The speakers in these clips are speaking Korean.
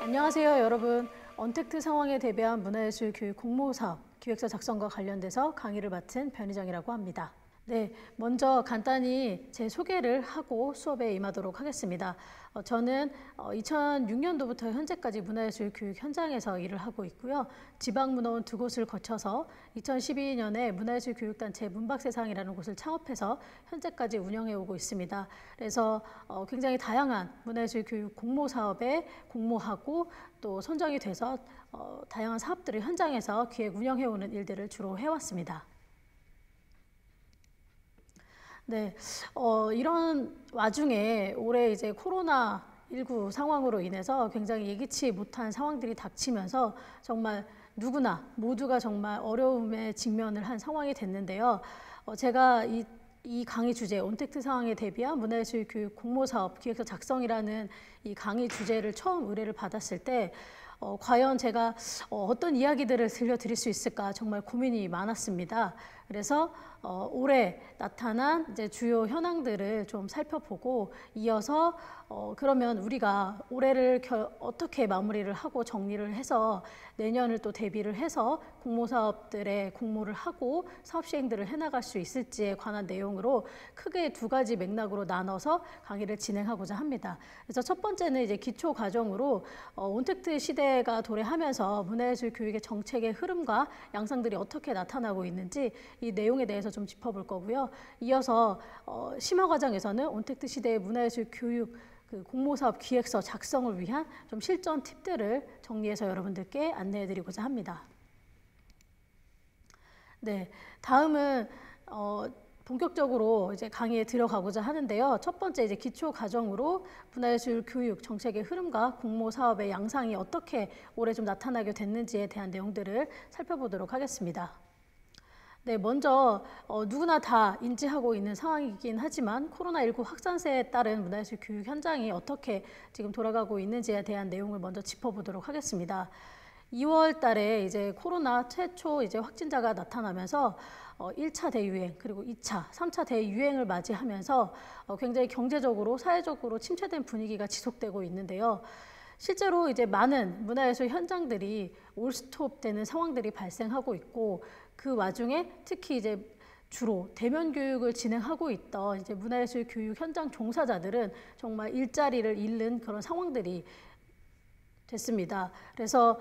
안녕하세요, 여러분. 언택트 상황에 대비한 문화예술 교육 공모사업 기획서 작성과 관련돼서 강의를 맡은 변희정이라고 합니다. 네, 먼저 간단히 제 소개를 하고 수업에 임하도록 하겠습니다. 저는 2006년도부터 현재까지 문화예술 교육 현장에서 일을 하고 있고요. 지방문화원 2곳을 거쳐서 2012년에 문화예술 교육단체 문박세상이라는 곳을 창업해서 현재까지 운영해 오고 있습니다. 그래서 굉장히 다양한 문화예술 교육 공모 사업에 공모하고 또 선정이 돼서 다양한 사업들을 현장에서 기획 운영해 오는 일들을 주로 해왔습니다. 네, 이런 와중에 올해 이제 코로나19 상황으로 인해서 굉장히 예기치 못한 상황들이 닥치면서 정말 누구나 모두가 정말 어려움에 직면을 한 상황이 됐는데요. 제가 이 강의 주제, 언택트 상황에 대비한 문화예술 교육 공모사업 기획서 작성이라는 이 강의 주제를 처음 의뢰를 받았을 때 과연 제가 어떤 이야기들을 들려드릴 수 있을까 정말 고민이 많았습니다. 그래서 올해 나타난 이제 주요 현황들을 좀 살펴보고 이어서 그러면 우리가 올해를 어떻게 마무리를 하고 정리를 해서 내년을 또 대비를 해서 공모사업들의 공모를 하고 사업 시행들을 해나갈 수 있을지에 관한 내용으로 크게 2가지 맥락으로 나눠서 강의를 진행하고자 합니다. 그래서 첫 번째는 이제 기초 과정으로 언택트 시대가 도래하면서 문화예술 교육의 정책의 흐름과 양상들이 어떻게 나타나고 있는지 이 내용에 대해서 좀 짚어볼 거고요. 이어서 심화 과정에서는 언택트 시대의 문화예술 교육 공모사업 기획서 작성을 위한 좀 실전 팁들을 정리해서 여러분들께 안내해드리고자 합니다. 네, 다음은 본격적으로 이제 강의에 들어가고자 하는데요. 첫 번째 이제 기초 과정으로 문화예술 교육 정책의 흐름과 공모 사업의 양상이 어떻게 올해 좀 나타나게 됐는지에 대한 내용들을 살펴보도록 하겠습니다. 네, 먼저 누구나 다 인지하고 있는 상황이긴 하지만 코로나19 확산세에 따른 문화예술 교육 현장이 어떻게 지금 돌아가고 있는지에 대한 내용을 먼저 짚어보도록 하겠습니다. 2월 달에 이제 코로나 최초 이제 확진자가 나타나면서 1차 대유행 그리고 2차, 3차 대유행을 맞이하면서 굉장히 경제적으로, 사회적으로 침체된 분위기가 지속되고 있는데요. 실제로 이제 많은 문화예술 현장들이 올스톱되는 상황들이 발생하고 있고 그 와중에 특히 이제 주로 대면 교육을 진행하고 있던 이제 문화예술 교육 현장 종사자들은 정말 일자리를 잃는 그런 상황들이 됐습니다. 그래서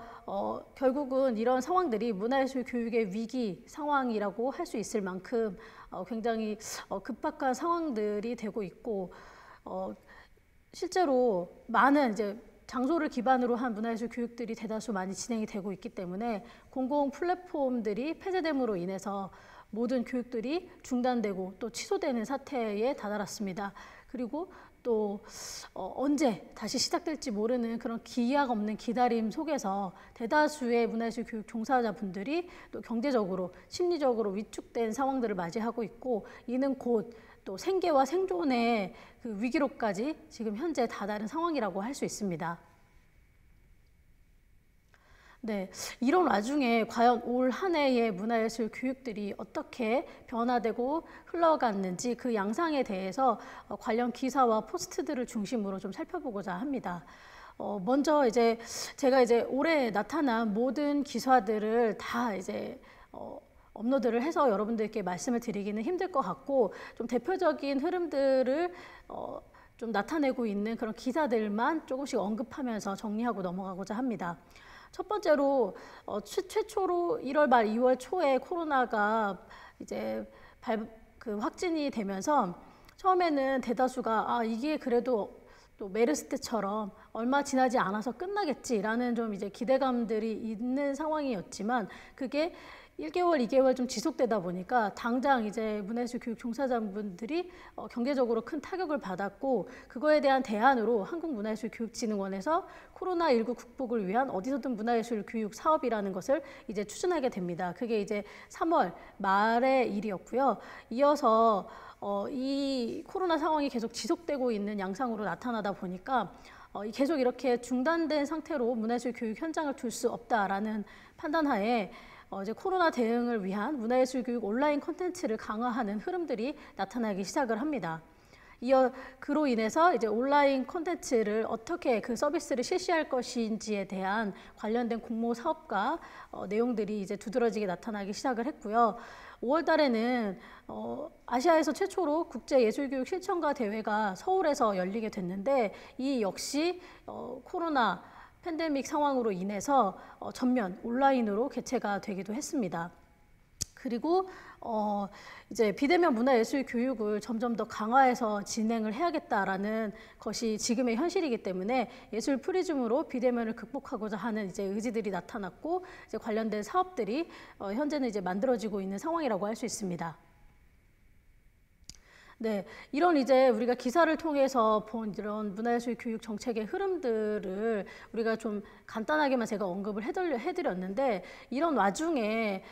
결국은 이런 상황들이 문화예술 교육의 위기 상황이라고 할 수 있을 만큼 굉장히 급박한 상황들이 되고 있고 실제로 많은 이제 장소를 기반으로 한 문화예술 교육들이 대다수 많이 진행이 되고 있기 때문에 공공 플랫폼들이 폐쇄됨으로 인해서 모든 교육들이 중단되고 또 취소되는 사태에 다다랐습니다. 그리고 또 언제 다시 시작될지 모르는 그런 기약 없는 기다림 속에서 대다수의 문화예술 교육 종사자분들이 또 경제적으로, 심리적으로 위축된 상황들을 맞이하고 있고 이는 곧 또 생계와 생존의 그 위기로까지 지금 현재 다다른 상황이라고 할 수 있습니다. 네, 이런 와중에 과연 올 한 해의 문화예술 교육들이 어떻게 변화되고 흘러갔는지 그 양상에 대해서 관련 기사와 포스트들을 중심으로 좀 살펴보고자 합니다. 먼저 이제 제가 이제 올해 나타난 모든 기사들을 다 이제 업로드를 해서 여러분들께 말씀을 드리기는 힘들 것 같고 좀 대표적인 흐름들을 좀 나타내고 있는 그런 기사들만 조금씩 언급하면서 정리하고 넘어가고자 합니다. 첫 번째로 최초로 1월 말 2월 초에 코로나가 이제 확진이 되면서 처음에는 대다수가 이게 그래도 또 메르스 때처럼 얼마 지나지 않아서 끝나겠지라는 좀 이제 기대감들이 있는 상황이었지만 그게 1개월, 2개월 좀 지속되다 보니까 당장 이제 문화예술 교육 종사자분들이 경제적으로 큰 타격을 받았고 그거에 대한 대안으로 한국문화예술교육진흥원에서 코로나19 극복을 위한 어디서든 문화예술 교육 사업이라는 것을 이제 추진하게 됩니다. 그게 이제 3월 말의 일이었고요. 이어서 이 코로나 상황이 계속 지속되고 있는 양상으로 나타나다 보니까 계속 이렇게 중단된 상태로 문화예술 교육 현장을 둘 수 없다라는 판단하에 이제 코로나 대응을 위한 문화예술 교육 온라인 콘텐츠를 강화하는 흐름들이 나타나기 시작을 합니다. 그로 인해서 이제 온라인 콘텐츠를 어떻게 그 서비스를 실시할 것인지에 대한 관련된 공모 사업과 내용들이 이제 두드러지게 나타나기 시작을 했고요. 5월 달에는 아시아에서 최초로 국제예술교육 실천가 대회가 서울에서 열리게 됐는데 이 역시 코로나 팬데믹 상황으로 인해서 전면 온라인으로 개최가 되기도 했습니다. 그리고 이제 비대면 문화예술 교육을 점점 더 강화해서 진행을 해야겠다라는 것이 지금의 현실이기 때문에 예술 프리즘으로 비대면을 극복하고자 하는 이제 의지들이 나타났고 이제 관련된 사업들이 현재는 이제 만들어지고 있는 상황이라고 할 수 있습니다. 네, 이런 이제 우리가 기사를 통해서 본 이런 문화예술 교육 정책의 흐름들을 우리가 좀 간단하게만 제가 언급을 해드렸는데 이런 와중에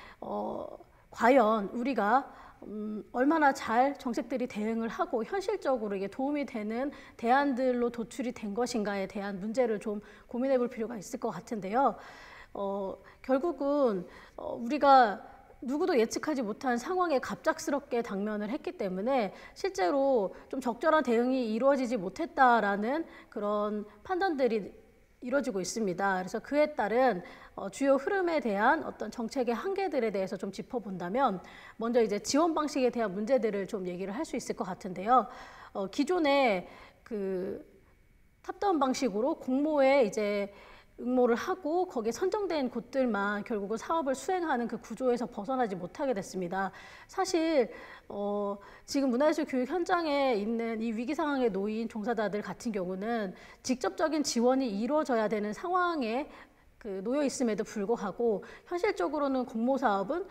과연 우리가 얼마나 잘 정책들이 대응을 하고 현실적으로 이게 도움이 되는 대안들로 도출이 된 것인가에 대한 문제를 좀 고민해 볼 필요가 있을 것 같은데요. 결국은 우리가 누구도 예측하지 못한 상황에 갑작스럽게 당면을 했기 때문에 실제로 좀 적절한 대응이 이루어지지 못했다라는 그런 판단들이 이루어지고 있습니다. 그래서 그에 따른 주요 흐름에 대한 어떤 정책의 한계들에 대해서 좀 짚어본다면 먼저 이제 지원 방식에 대한 문제들을 좀 얘기를 할 수 있을 것 같은데요. 기존의 그 탑다운 방식으로 공모에 이제 응모를 하고 거기에 선정된 곳들만 결국은 사업을 수행하는 그 구조에서 벗어나지 못하게 됐습니다. 사실 지금 문화예술 교육 현장에 있는 이 위기 상황에 놓인 종사자들 같은 경우는 직접적인 지원이 이루어져야 되는 상황에 놓여 있음에도 불구하고 현실적으로는 공모 사업은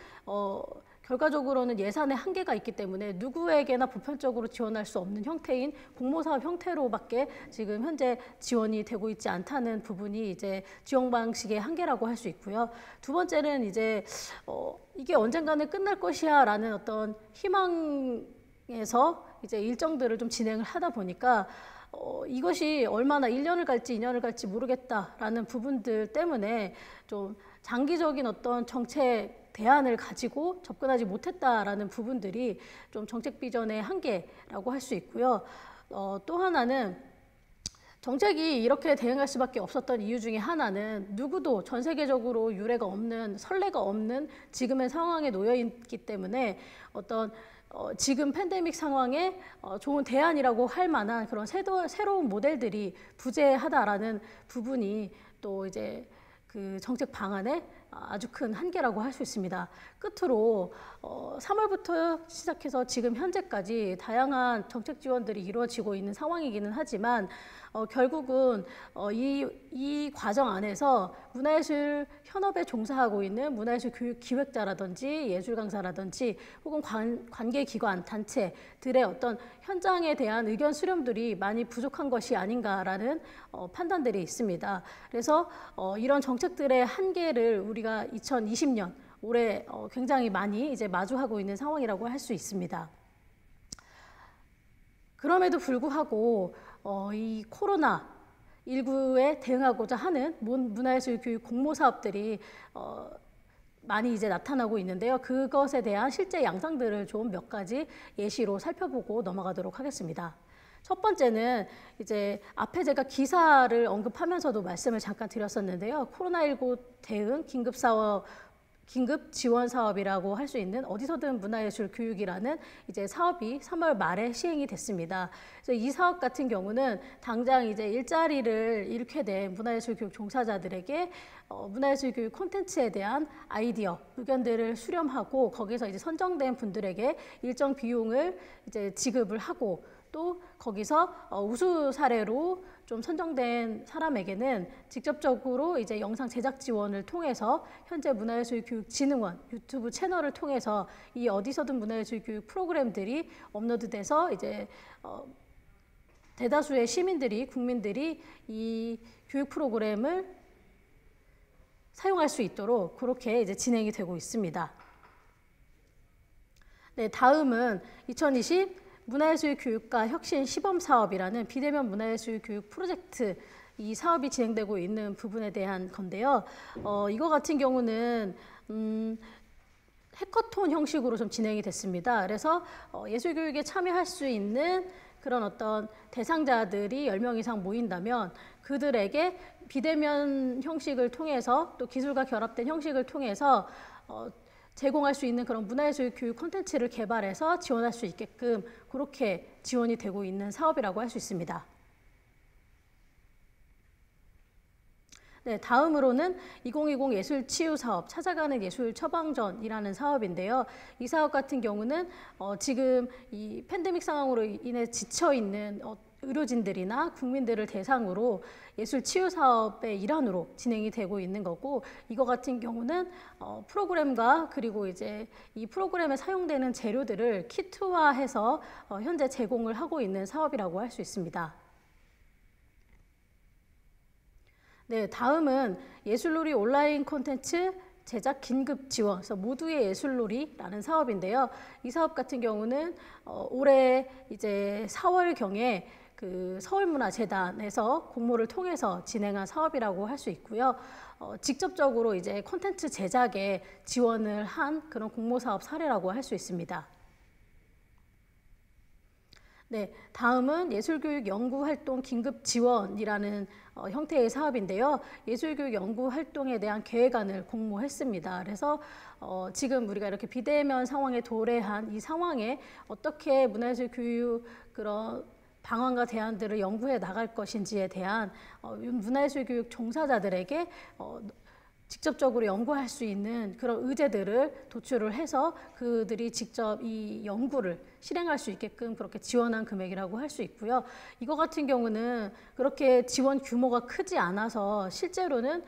결과적으로는 예산의 한계가 있기 때문에 누구에게나 보편적으로 지원할 수 없는 형태인 공모사업 형태로밖에 지금 현재 지원이 되고 있지 않다는 부분이 이제 지원 방식의 한계라고 할 수 있고요. 두 번째는 이제 이게 언젠가는 끝날 것이야라는 어떤 희망에서 이제 일정들을 좀 진행을 하다 보니까 이것이 얼마나 1년을 갈지 2년을 갈지 모르겠다라는 부분들 때문에 좀 장기적인 어떤 정책 대안을 가지고 접근하지 못했다라는 부분들이 좀 정책 비전의 한계라고 할 수 있고요. 또 하나는 정책이 이렇게 대응할 수밖에 없었던 이유 중에 하나는 누구도 전 세계적으로 유례가 없는 선례가 없는 지금의 상황에 놓여 있기 때문에 어떤 지금 팬데믹 상황에 좋은 대안이라고 할 만한 그런 새로운 모델들이 부재하다라는 부분이 또 이제 그 정책 방안에 아주 큰 한계라고 할 수 있습니다. 끝으로 3월부터 시작해서 지금 현재까지 다양한 정책 지원들이 이루어지고 있는 상황이기는 하지만 결국은 이 과정 안에서 문화예술 현업에 종사하고 있는 문화예술 교육 기획자라든지 예술 강사라든지 혹은 관계기관 단체들의 어떤 현장에 대한 의견 수렴들이 많이 부족한 것이 아닌가라는 판단들이 있습니다. 그래서 이런 정책들의 한계를 우리가 2020년 올해 굉장히 많이 이제 마주하고 있는 상황이라고 할 수 있습니다. 그럼에도 불구하고 이 코로나19에 대응하고자 하는 문화예술 교육 공모 사업들이 많이 이제 나타나고 있는데요. 그것에 대한 실제 양상들을 좀 몇 가지 예시로 살펴보고 넘어가도록 하겠습니다. 첫 번째는 이제 앞에 제가 기사를 언급하면서도 말씀을 잠깐 드렸었는데요. 코로나19 대응 긴급 지원 사업이라고 할 수 있는 어디서든 문화예술 교육이라는 이제 사업이 3월 말에 시행이 됐습니다. 그래서 이 사업 같은 경우는 당장 이제 일자리를 잃게 된 문화예술 교육 종사자들에게 문화예술 교육 콘텐츠에 대한 아이디어, 의견들을 수렴하고 거기서 이제 선정된 분들에게 일정 비용을 이제 지급을 하고 또 거기서 우수 사례로 좀 선정된 사람에게는 직접적으로 이제 영상 제작 지원을 통해서 현재 문화예술교육진흥원 유튜브 채널을 통해서 이 어디서든 문화예술 교육 프로그램들이 업로드돼서 이제 대다수의 시민들이 국민들이 이 교육 프로그램을 사용할 수 있도록 그렇게 이제 진행이 되고 있습니다. 네, 다음은 2020 문화예술 교육과 혁신 시범 사업이라는 비대면 문화예술 교육 프로젝트 이 사업이 진행되고 있는 부분에 대한 건데요. 이거 같은 경우는 해커톤 형식으로 좀 진행이 됐습니다. 그래서 예술교육에 참여할 수 있는 그런 어떤 대상자들이 10명 이상 모인다면 그들에게 비대면 형식을 통해서 또 기술과 결합된 형식을 통해서 제공할 수 있는 그런 문화예술 교육 콘텐츠를 개발해서 지원할 수 있게끔 그렇게 지원이 되고 있는 사업이라고 할 수 있습니다. 네, 다음으로는 2020 예술치유사업 찾아가는 예술 처방전이라는 사업인데요. 이 사업 같은 경우는 지금 이 팬데믹 상황으로 인해 지쳐있는 의료진들이나 국민들을 대상으로 예술치유사업의 일환으로 진행이 되고 있는 거고, 이거 같은 경우는 프로그램과 그리고 이제 이 프로그램에 사용되는 재료들을 키트화해서 현재 제공을 하고 있는 사업이라고 할 수 있습니다. 네, 다음은 예술놀이 온라인 콘텐츠 제작 긴급 지원, 그래서 모두의 예술놀이라는 사업인데요. 이 사업 같은 경우는 올해 이제 4월경에 그 서울문화재단에서 공모를 통해서 진행한 사업이라고 할 수 있고요. 직접적으로 이제 콘텐츠 제작에 지원을 한 그런 공모 사업 사례라고 할 수 있습니다. 네, 다음은 예술교육 연구활동 긴급 지원이라는 형태의 사업인데요. 예술교육 연구활동에 대한 계획안을 공모했습니다. 그래서 지금 우리가 이렇게 비대면 상황에 도래한 이 상황에 어떻게 문화예술 교육 그런 방안과 대안들을 연구해 나갈 것인지에 대한 문화예술 교육 종사자들에게 직접적으로 연구할 수 있는 그런 의제들을 도출을 해서 그들이 직접 이 연구를 실행할 수 있게끔 그렇게 지원한 금액이라고 할 수 있고요. 이거 같은 경우는 그렇게 지원 규모가 크지 않아서 실제로는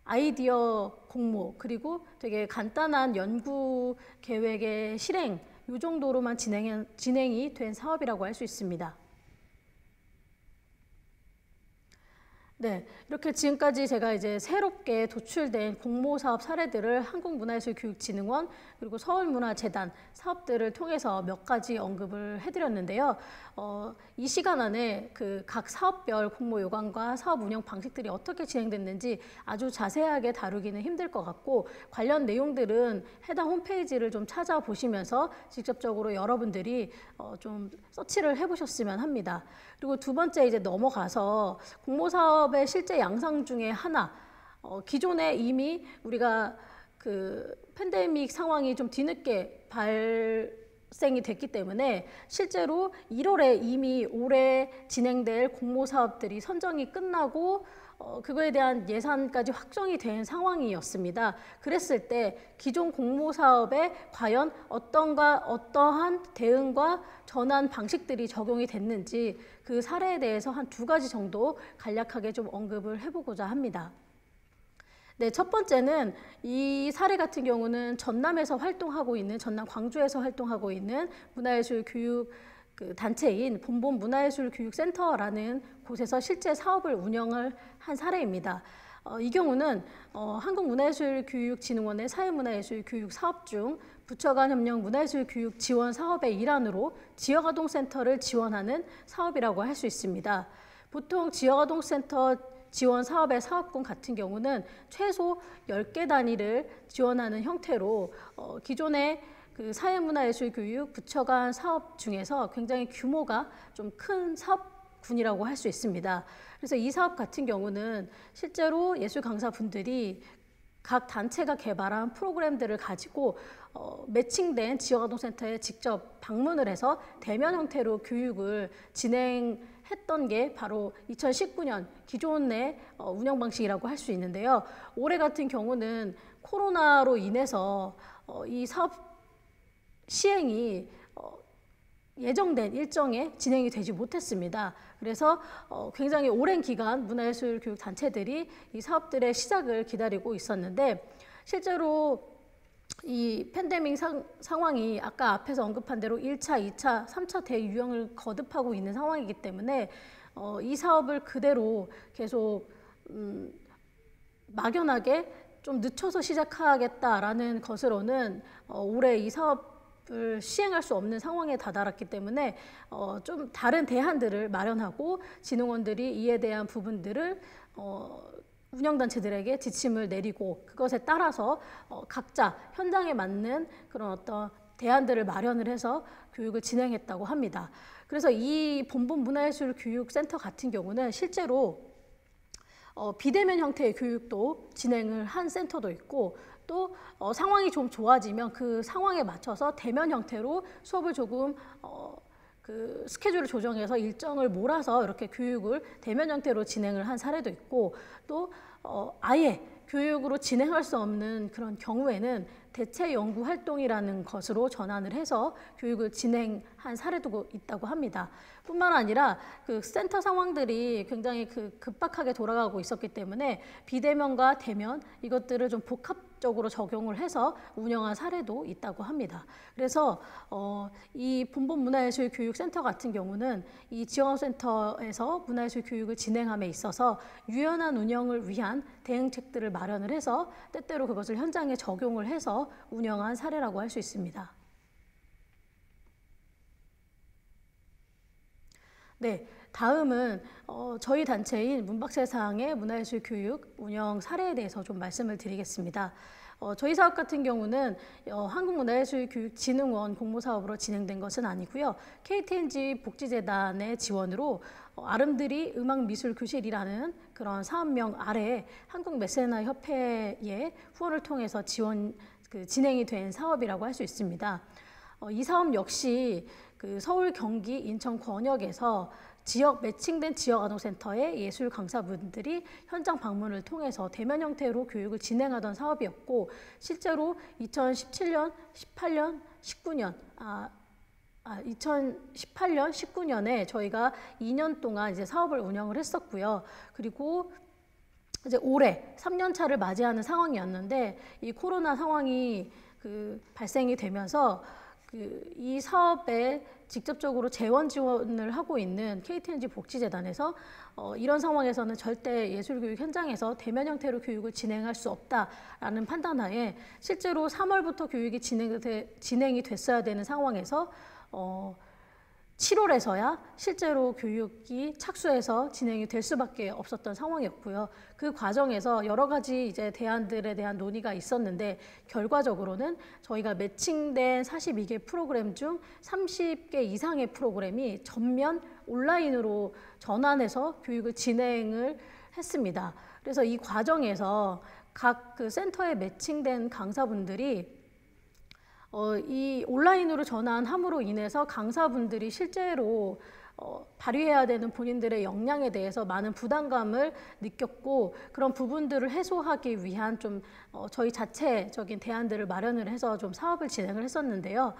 아이디어 공모 그리고 되게 간단한 연구 계획의 실행 이 정도로만 진행이 된 사업이라고 할 수 있습니다. 네, 이렇게 지금까지 제가 이제 새롭게 도출된 공모 사업 사례들을 한국문화예술교육진흥원 그리고 서울문화재단 사업들을 통해서 몇 가지 언급을 해드렸는데요. 이 시간 안에 그 각 사업별 공모 요강과 사업 운영 방식들이 어떻게 진행됐는지 아주 자세하게 다루기는 힘들 것 같고, 관련 내용들은 해당 홈페이지를 좀 찾아보시면서 직접적으로 여러분들이 좀 서치를 해보셨으면 합니다. 그리고 두 번째 이제 넘어가서 공모 사업의 실제 양상 중에 하나, 기존에 이미 우리가 그 팬데믹 상황이 좀 뒤늦게 발생이 됐기 때문에 실제로 1월에 이미 올해 진행될 공모 사업들이 선정이 끝나고 그거에 대한 예산까지 확정이 된 상황이었습니다. 그랬을 때 기존 공모 사업에 과연 어떠한 대응과 전환 방식들이 적용이 됐는지 그 사례에 대해서 한 2가지 정도 간략하게 좀 언급을 해보고자 합니다. 네, 첫 번째는 이 사례 같은 경우는 전남에서 활동하고 있는, 전남 광주에서 활동하고 있는 문화예술 교육 그 단체인 본본 문화예술교육센터라는 곳에서 실제 사업을 운영을 한 사례입니다. 이 경우는 한국문화예술교육진흥원의 사회문화예술교육 사업 중 부처 간 협력 문화예술교육 지원 사업의 일환으로 지역아동센터를 지원하는 사업이라고 할 수 있습니다. 보통 지역아동센터 지원 사업의 사업군 같은 경우는 최소 10개 단위를 지원하는 형태로 기존의 그 사회문화예술교육 부처 간 사업 중에서 굉장히 규모가 좀 큰 사업군이라고 할 수 있습니다. 그래서 이 사업 같은 경우는 실제로 예술 강사분들이 각 단체가 개발한 프로그램들을 가지고 매칭된 지역아동센터에 직접 방문을 해서 대면 형태로 교육을 진행했던 게 바로 2019년 기존의 운영 방식이라고 할 수 있는데요. 올해 같은 경우는 코로나로 인해서 이 사업 시행이 예정된 일정에 진행이 되지 못했습니다. 그래서 굉장히 오랜 기간 문화예술교육단체들이 이 사업들의 시작을 기다리고 있었는데, 실제로 이 팬데믹 상황이 아까 앞에서 언급한 대로 1차, 2차, 3차 대유행을 거듭하고 있는 상황이기 때문에 이 사업을 그대로 계속 막연하게 좀 늦춰서 시작하겠다라는 것으로는 올해 이 사업 을 시행할 수 없는 상황에 다다랐기 때문에 좀 다른 대안들을 마련하고 진흥원들이 이에 대한 부분들을 운영단체들에게 지침을 내리고 그것에 따라서 각자 현장에 맞는 그런 어떤 대안들을 마련을 해서 교육을 진행했다고 합니다. 그래서 이 본본 문화예술교육센터 같은 경우는 실제로 비대면 형태의 교육도 진행을 한 센터도 있고 또 상황이 좀 좋아지면 그 상황에 맞춰서 대면 형태로 수업을 조금 그 스케줄을 조정해서 일정을 몰아서 이렇게 교육을 대면 형태로 진행을 한 사례도 있고 또 아예 교육으로 진행할 수 없는 그런 경우에는 대체 연구 활동이라는 것으로 전환을 해서 교육을 진행한 사례도 있다고 합니다. 뿐만 아니라 그 센터 상황들이 굉장히 급박하게 돌아가고 있었기 때문에 비대면과 대면 이것들을 좀 복합적으로 적용을 해서 운영한 사례도 있다고 합니다. 그래서 이 본본 문화예술교육센터 같은 경우는 이 지원센터에서 문화예술 교육을 진행함에 있어서 유연한 운영을 위한 대응책들을 마련을 해서 때때로 그것을 현장에 적용을 해서 운영한 사례라고 할 수 있습니다. 네, 다음은 저희 단체인 문박세상의 문화예술 교육 운영 사례에 대해서 좀 말씀을 드리겠습니다. 저희 사업 같은 경우는 한국문화예술교육진흥원 공모사업으로 진행된 것은 아니고요. KTNG 복지재단의 지원으로 아름드리 음악미술교실이라는 그런 사업명 아래에 한국메세나협회의 후원을 통해서 진행이 된 사업이라고 할 수 있습니다. 이 사업 역시 그 서울, 경기, 인천, 권역에서 매칭된 지역아동센터의 예술 강사분들이 현장 방문을 통해서 대면 형태로 교육을 진행하던 사업이었고 실제로 2017년, 18년, 19년에 저희가 2년 동안 이제 사업을 운영을 했었고요. 그리고 이제 올해 3년 차를 맞이하는 상황이었는데 이 코로나 상황이 발생이 되면서 이 사업에 직접적으로 재원 지원을 하고 있는 KTNG 복지재단에서 이런 상황에서는 절대 예술교육 현장에서 대면 형태로 교육을 진행할 수 없다라는 판단하에 실제로 3월부터 교육이 진행이 됐어야 되는 상황에서 7월에서야 실제로 교육이 착수해서 진행이 될 수밖에 없었던 상황이었고요. 그 과정에서 여러 가지 이제 대안들에 대한 논의가 있었는데 결과적으로는 저희가 매칭된 42개 프로그램 중 30개 이상의 프로그램이 전면 온라인으로 전환해서 교육을 진행을 했습니다. 그래서 이 과정에서 각 그 센터에 매칭된 강사분들이 이 온라인으로 전환함으로 인해서 강사분들이 실제로 발휘해야 되는 본인들의 역량에 대해서 많은 부담감을 느꼈고 그런 부분들을 해소하기 위한 좀 저희 자체적인 대안들을 마련을 해서 좀 사업을 진행을 했었는데요.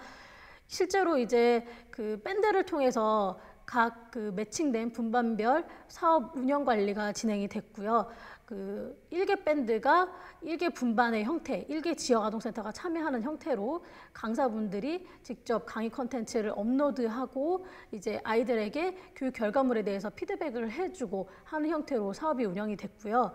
실제로 이제 그 밴드를 통해서 각 그 매칭된 분반별 사업 운영 관리가 진행이 됐고요. 그 1개 밴드가 1개 분반의 형태, 1개 지역아동센터가 참여하는 형태로 강사분들이 직접 강의 콘텐츠를 업로드하고 이제 아이들에게 교육 결과물에 대해서 피드백을 해주고 하는 형태로 사업이 운영이 됐고요.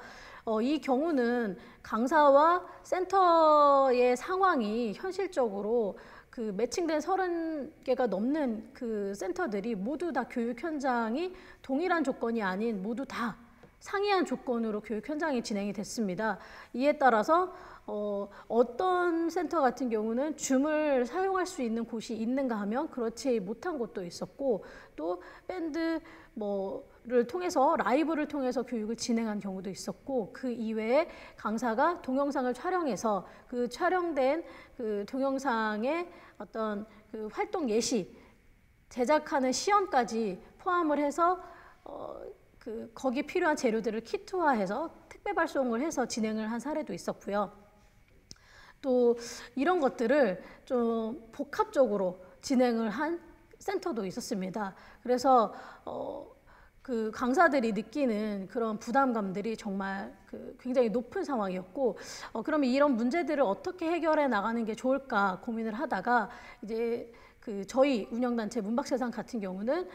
이 경우는 강사와 센터의 상황이 현실적으로 그 매칭된 30개가 넘는 그 센터들이 모두 다 교육 현장이 동일한 조건이 아닌 모두 다 상이한 조건으로 교육 현장이 진행이 됐습니다. 이에 따라서 어떤 센터 같은 경우는 줌을 사용할 수 있는 곳이 있는가 하면 그렇지 못한 곳도 있었고 또 밴드 를 통해서 라이브를 통해서 교육을 진행한 경우도 있었고 그 이외에 강사가 동영상을 촬영해서 그 촬영된 그 동영상의 어떤 그 활동 예시 제작하는 시연까지 포함을 해서 거기 필요한 재료들을 키트화해서 택배 발송을 해서 진행을 한 사례도 있었고요. 또 이런 것들을 좀 복합적으로 진행을 한 센터도 있었습니다. 그래서 그 강사들이 느끼는 그런 부담감들이 정말 굉장히 높은 상황이었고 그러면 이런 문제들을 어떻게 해결해 나가는 게 좋을까 고민을 하다가 이제 저희 운영단체 문박세상 같은 경우는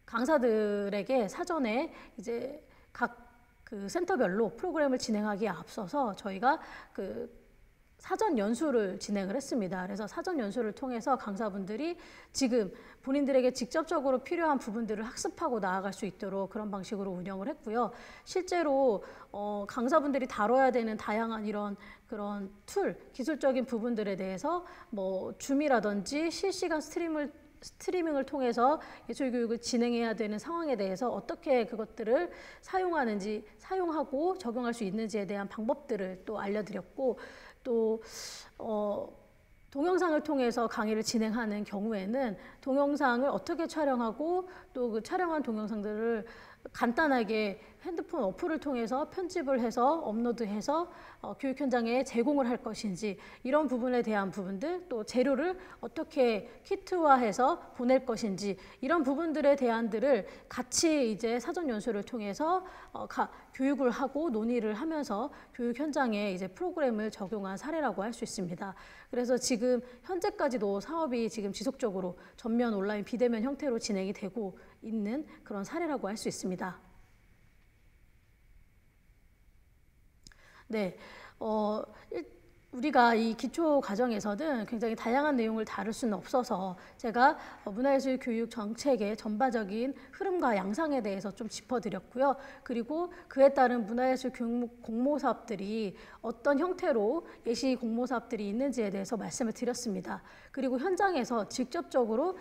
강사들에게 사전에 이제 각 그 센터별로 프로그램을 진행하기에 앞서서 저희가 사전 연수를 진행을 했습니다. 그래서 사전 연수를 통해서 강사분들이 지금 본인들에게 직접적으로 필요한 부분들을 학습하고 나아갈 수 있도록 그런 방식으로 운영을 했고요. 실제로 강사분들이 다뤄야 되는 다양한 이런 그런 툴, 기술적인 부분들에 대해서 뭐 줌이라든지 실시간 스트리밍을 통해서 예술교육을 진행해야 되는 상황에 대해서 어떻게 그것들을 사용하는지, 사용하고 적용할 수 있는지에 대한 방법들을 또 알려드렸고, 또 동영상을 통해서 강의를 진행하는 경우에는 동영상을 어떻게 촬영하고 또 그 촬영한 동영상들을 간단하게 핸드폰 어플을 통해서 편집을 해서 업로드해서 교육 현장에 제공을 할 것인지, 이런 부분에 대한 부분들, 또 재료를 어떻게 키트화해서 보낼 것인지, 이런 부분들에 대한들을 같이 이제 사전 연수를 통해서 교육을 하고 논의를 하면서 교육 현장에 이제 프로그램을 적용한 사례라고 할 수 있습니다. 그래서 지금 현재까지도 사업이 지금 지속적으로 전면 온라인 비대면 형태로 진행이 되고 있는 그런 사례라고 할 수 있습니다. 네, 우리가 이 기초 과정에서는 굉장히 다양한 내용을 다룰 수는 없어서 제가 문화예술 교육 정책의 전반적인 흐름과 양상에 대해서 좀 짚어드렸고요. 그리고 그에 따른 문화예술 교육 공모 사업들이 어떤 형태로 예시 공모 사업들이 있는지에 대해서 말씀을 드렸습니다. 그리고 현장에서 직접적으로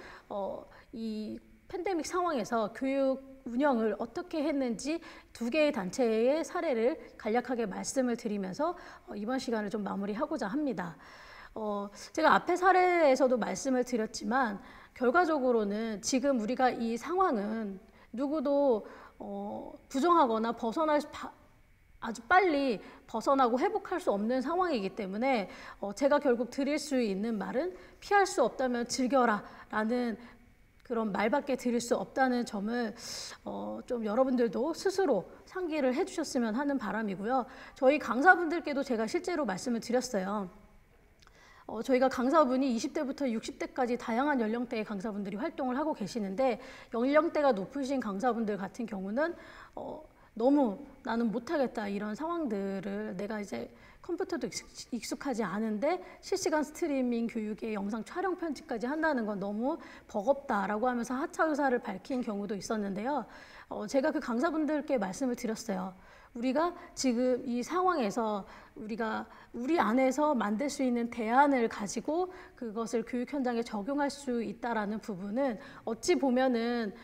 이 팬데믹 상황에서 교육 운영을 어떻게 했는지 두 개의 단체의 사례를 간략하게 말씀을 드리면서 이번 시간을 좀 마무리하고자 합니다. 제가 앞에 사례에서도 말씀을 드렸지만 결과적으로는 지금 우리가 이 상황은 누구도 부정하거나 아주 빨리 벗어나고 회복할 수 없는 상황이기 때문에 제가 결국 드릴 수 있는 말은 피할 수 없다면 즐겨라 라는 그런 말밖에 드릴 수 없다는 점을 좀 여러분들도 스스로 상기를 해주셨으면 하는 바람이고요. 저희 강사분들께도 제가 실제로 말씀을 드렸어요. 저희가 강사분이 20대부터 60대까지 다양한 연령대의 강사분들이 활동을 하고 계시는데, 연령대가 높으신 강사분들 같은 경우는 너무 나는 못하겠다 이런 상황들을, 내가 이제 컴퓨터도 익숙하지 않은데 실시간 스트리밍 교육에 영상 촬영 편집까지 한다는 건 너무 버겁다라고 하면서 하차 의사를 밝힌 경우도 있었는데요. 제가 그 강사분들께 말씀을 드렸어요. 우리가 지금 이 상황에서 우리가 우리 안에서 만들 수 있는 대안을 가지고 그것을 교육 현장에 적용할 수 있다라는 부분은 어찌 보면은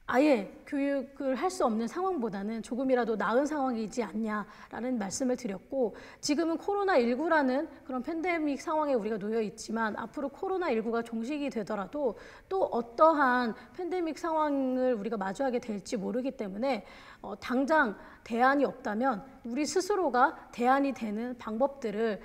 아예 교육을 할 수 없는 상황보다는 조금이라도 나은 상황이지 않냐라는 말씀을 드렸고, 지금은 코로나19라는 그런 팬데믹 상황에 우리가 놓여 있지만 앞으로 코로나19가 종식이 되더라도 또 어떠한 팬데믹 상황을 우리가 마주하게 될지 모르기 때문에 당장 대안이 없다면 우리 스스로가 대안이 되는 방법들을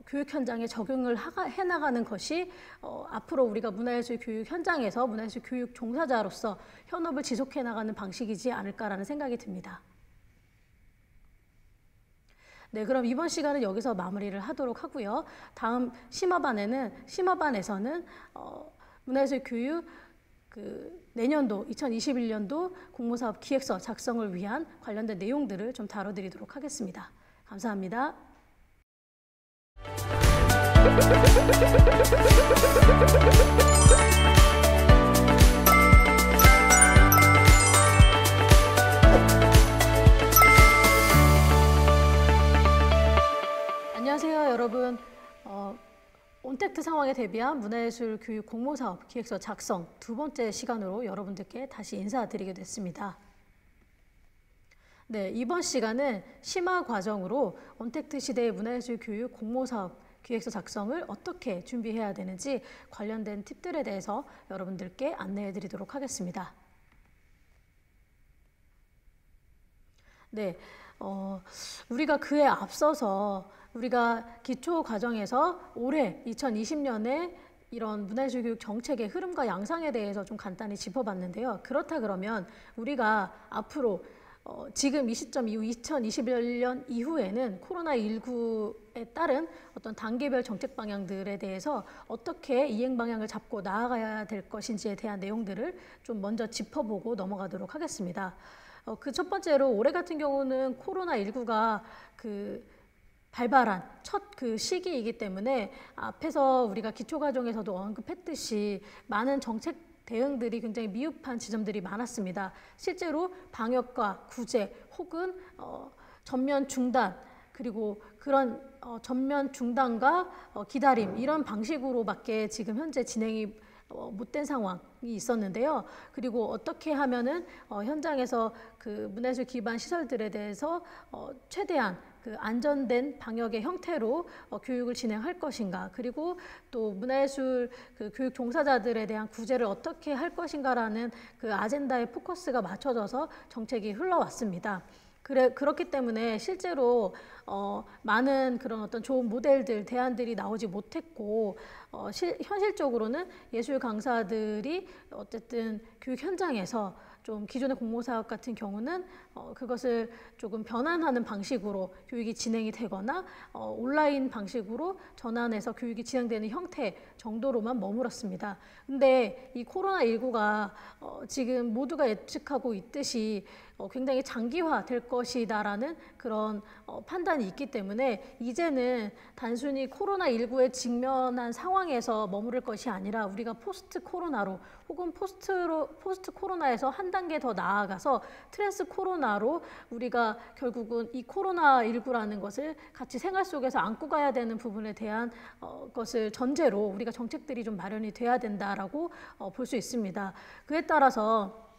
교육 현장에 적용을 해나가는 것이 앞으로 우리가 문화예술 교육 현장에서 문화예술 교육 종사자로서 현업을 지속해 나가는 방식이지 않을까라는 생각이 듭니다. 네, 그럼 이번 시간은 여기서 마무리를 하도록 하고요. 다음 심화반에서는 문화예술 교육 내년도 2021년도 공모사업 기획서 작성을 위한 관련된 내용들을 좀 다뤄드리도록 하겠습니다. 감사합니다. 안녕하세요, 여러분. 온택트 상황에 대비한 문화예술 교육 공모사업 기획서 작성 두 번째 시간으로 여러분들께 다시 인사드리게 됐습니다. 네, 이번 시간은 심화 과정으로 온택트 시대의 문화예술 교육 공모사업 기획서 작성을 어떻게 준비해야 되는지 관련된 팁들에 대해서 여러분들께 안내해 드리도록 하겠습니다. 네, 우리가 그에 앞서서 우리가 기초 과정에서 올해 2020년에 이런 문화예술 교육 정책의 흐름과 양상에 대해서 좀 간단히 짚어봤는데요. 그렇다 그러면 우리가 앞으로 지금 이 시점 이후 2021년 이후에는 코로나19에 따른 어떤 단계별 정책 방향들에 대해서 어떻게 이행 방향을 잡고 나아가야 될 것인지에 대한 내용들을 좀 먼저 짚어보고 넘어가도록 하겠습니다. 그 첫 번째로 올해 같은 경우는 코로나19가 발발한 첫 그 시기이기 때문에 앞에서 우리가 기초과정에서도 언급했듯이 많은 정책 대응들이 굉장히 미흡한 지점들이 많았습니다. 실제로 방역과 구제 혹은 전면 중단 그리고 그런 전면 중단과 기다림 이런 방식으로밖에 지금 현재 진행이 못된 상황이 있었는데요. 그리고 어떻게 하면은 현장에서 그 문화예술 기반 시설들에 대해서 최대한 그 안전된 방역의 형태로 교육을 진행할 것인가, 그리고 또 문화예술 그 교육 종사자들에 대한 구제를 어떻게 할 것인가라는 그 아젠다에 포커스가 맞춰져서 정책이 흘러왔습니다. 그렇기 때문에 실제로 많은 그런 어떤 좋은 모델들, 대안들이 나오지 못했고 현실적으로는 예술 강사들이 어쨌든 교육 현장에서 좀 기존의 공모사업 같은 경우는 그것을 조금 변환하는 방식으로 교육이 진행이 되거나 온라인 방식으로 전환해서 교육이 진행되는 형태 정도로만 머물었습니다. 근데 이 코로나19가 지금 모두가 예측하고 있듯이 굉장히 장기화될 것이다라는 그런 판단이 있기 때문에 이제는 단순히 코로나19에 직면한 상황에서 머무를 것이 아니라 우리가 포스트 코로나로 혹은 포스트 코로나에서 한 단계 더 나아가서 트랜스 코로나로 우리가 결국은 이 코로나19라는 것을 같이 생활 속에서 안고 가야 되는 부분에 대한 것을 전제로 우리가 정책들이 좀 마련이 돼야 된다라고 볼 수 있습니다. 그에 따라서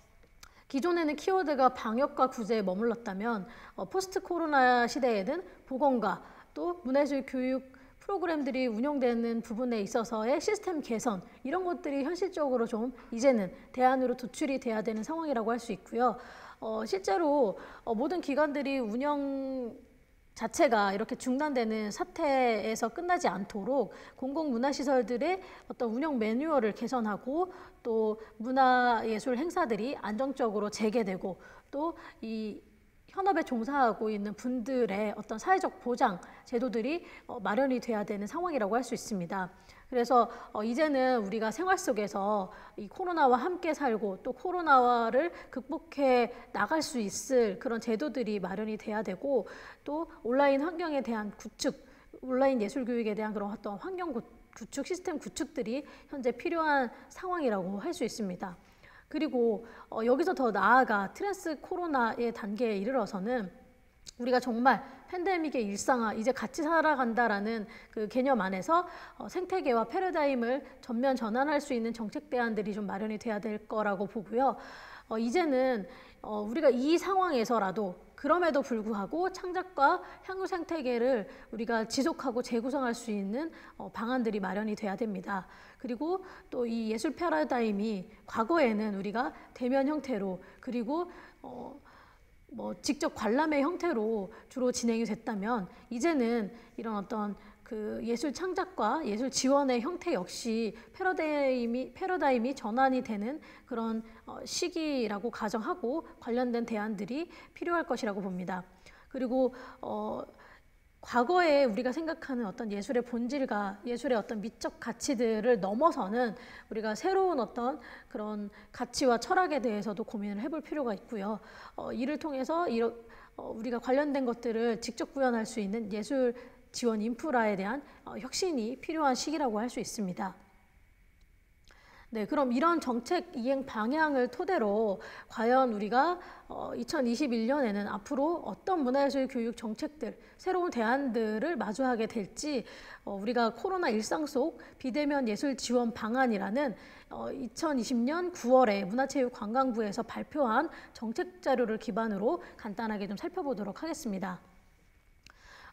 기존에는 키워드가 방역과 구제에 머물렀다면 포스트 코로나 시대에는 보건과 또 문화예술 교육 프로그램들이 운영되는 부분에 있어서의 시스템 개선 이런 것들이 현실적으로 좀 이제는 대안으로 도출이 돼야 되는 상황이라고 할 수 있고요. 실제로 모든 기관들이 운영 자체가 이렇게 중단되는 사태에서 끝나지 않도록 공공문화시설들의 어떤 운영 매뉴얼을 개선하고 또 문화예술 행사들이 안정적으로 재개되고 또 이 현업에 종사하고 있는 분들의 어떤 사회적 보장 제도들이 마련이 돼야 되는 상황이라고 할 수 있습니다. 그래서 이제는 우리가 생활 속에서 이 코로나와 함께 살고 또 코로나를 극복해 나갈 수 있을 그런 제도들이 마련이 돼야 되고 또 온라인 환경에 대한 구축, 온라인 예술 교육에 대한 그런 어떤 환경 구축, 시스템 구축들이 현재 필요한 상황이라고 할 수 있습니다. 그리고 여기서 더 나아가 트랜스 코로나의 단계에 이르러서는 우리가 정말 팬데믹의 일상화, 이제 같이 살아간다라는 그 개념 안에서 생태계와 패러다임을 전면 전환할 수 있는 정책 대안들이 좀 마련이 돼야 될 거라고 보고요. 이제는 우리가 이 상황에서라도 그럼에도 불구하고 창작과 향후 생태계를 우리가 지속하고 재구성할 수 있는 방안들이 마련이 돼야 됩니다. 그리고 또 이 예술 패러다임이 과거에는 우리가 대면 형태로 그리고 직접 관람의 형태로 주로 진행이 됐다면 이제는 이런 어떤 그 예술 창작과 예술 지원의 형태 역시 패러다임이 전환이 되는 그런 시기라고 가정하고 관련된 대안들이 필요할 것이라고 봅니다. 그리고 과거에 우리가 생각하는 어떤 예술의 본질과 예술의 어떤 미적 가치들을 넘어서는 우리가 새로운 어떤 그런 가치와 철학에 대해서도 고민을 해볼 필요가 있고요. 이를 통해서 우리가 관련된 것들을 직접 구현할 수 있는 예술 지원 인프라에 대한 혁신이 필요한 시기라고 할 수 있습니다. 네, 그럼 이런 정책 이행 방향을 토대로 과연 우리가 2021년에는 앞으로 어떤 문화예술 교육 정책들, 새로운 대안들을 마주하게 될지 우리가 코로나 일상 속 비대면 예술 지원 방안이라는 2020년 9월에 문화체육관광부에서 발표한 정책 자료를 기반으로 간단하게 좀 살펴보도록 하겠습니다.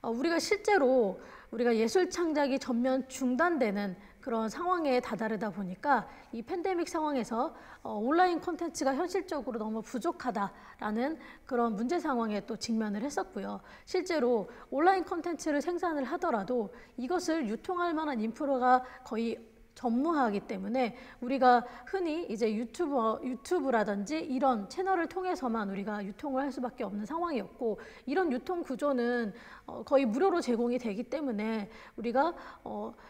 우리가 실제로 우리가 예술 창작이 전면 중단되는 그런 상황에 다다르다 보니까 이 팬데믹 상황에서 온라인 콘텐츠가 현실적으로 너무 부족하다라는 그런 문제 상황에 또 직면을 했었고요. 실제로 온라인 콘텐츠를 생산을 하더라도 이것을 유통할 만한 인프라가 거의 전무하기 때문에 우리가 흔히 이제 유튜브라든지 이런 채널을 통해서만 우리가 유통을 할 수밖에 없는 상황이었고 이런 유통 구조는 거의 무료로 제공이 되기 때문에 우리가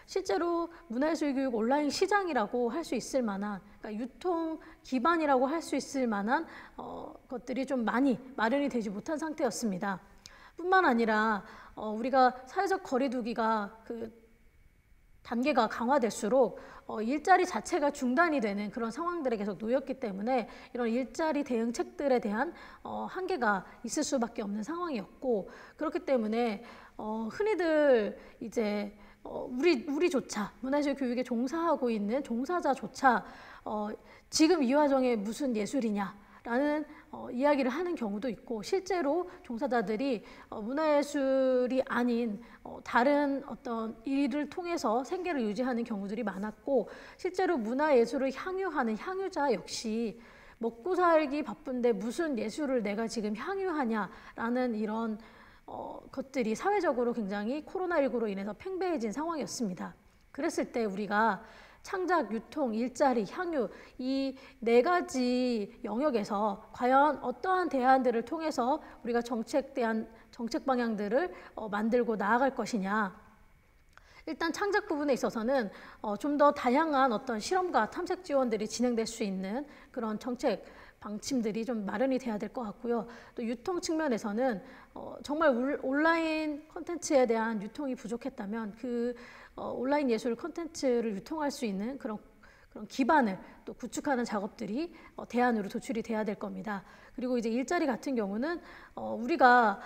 실제로 문화예술 교육 온라인 시장이라고 할 수 있을 만한 그러니까 유통 기반이라고 할 수 있을 만한 것들이 좀 많이 마련이 되지 못한 상태였습니다. 뿐만 아니라 우리가 사회적 거리두기가 단계가 강화될수록 일자리 자체가 중단이 되는 그런 상황들에 계속 놓였기 때문에 이런 일자리 대응책들에 대한 한계가 있을 수밖에 없는 상황이었고, 그렇기 때문에 흔히들 이제 우리조차 문화예술 교육에 종사하고 있는 종사자조차 지금 이 와중에 무슨 예술이냐라는 이야기를 하는 경우도 있고, 실제로 종사자들이 문화예술이 아닌 다른 어떤 일을 통해서 생계를 유지하는 경우들이 많았고, 실제로 문화예술을 향유하는 향유자 역시 먹고 살기 바쁜데 무슨 예술을 내가 지금 향유하냐라는 이런 것들이 사회적으로 굉장히 코로나19로 인해서 팽배해진 상황이었습니다. 그랬을 때 우리가 창작, 유통, 일자리, 향유 이 네 가지 영역에서 과연 어떠한 대안들을 통해서 우리가 정책 방향들을 만들고 나아갈 것이냐. 일단 창작 부분에 있어서는 좀 더 다양한 어떤 실험과 탐색 지원들이 진행될 수 있는 그런 정책 방침들이 좀 마련이 돼야 될 것 같고요. 또 유통 측면에서는 정말 온라인 콘텐츠에 대한 유통이 부족했다면 온라인 예술 콘텐츠를 유통할 수 있는 그런 기반을 또 구축하는 작업들이 대안으로 도출이 돼야 될 겁니다. 그리고 이제 일자리 같은 경우는 우리가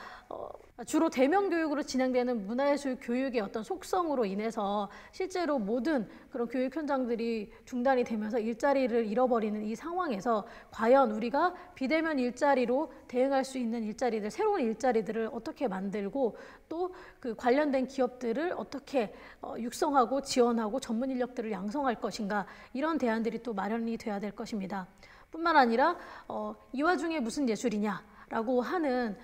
주로 대면 교육으로 진행되는 문화예술 교육의 어떤 속성으로 인해서 실제로 모든 그런 교육 현장들이 중단이 되면서 일자리를 잃어버리는 이 상황에서 과연 우리가 비대면 일자리로 대응할 수 있는 일자리들, 새로운 일자리들을 어떻게 만들고 또 그 관련된 기업들을 어떻게 육성하고 지원하고 전문 인력들을 양성할 것인가, 이런 대안들이 또 마련이 돼야 될 것입니다. 뿐만 아니라 이 와중에 무슨 예술이냐라고 하는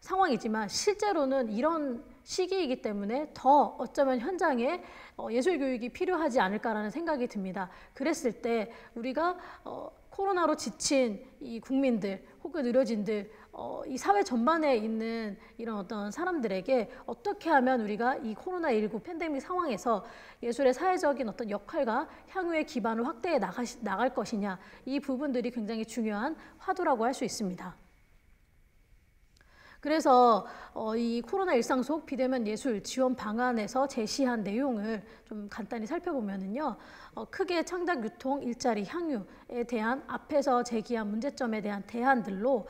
상황이지만 실제로는 이런 시기이기 때문에 더 어쩌면 현장에 예술 교육이 필요하지 않을까라는 생각이 듭니다. 그랬을 때 우리가 코로나로 지친 이 국민들 혹은 의료진들, 이 사회 전반에 있는 이런 어떤 사람들에게 어떻게 하면 우리가 이 코로나19 팬데믹 상황에서 예술의 사회적인 어떤 역할과 향후의 기반을 확대해 나갈 것이냐, 이 부분들이 굉장히 중요한 화두라고 할 수 있습니다. 그래서 이 코로나 일상 속 비대면 예술 지원 방안에서 제시한 내용을 좀 간단히 살펴보면은요, 크게 창작, 유통, 일자리, 향유에 대한 앞에서 제기한 문제점에 대한 대안들로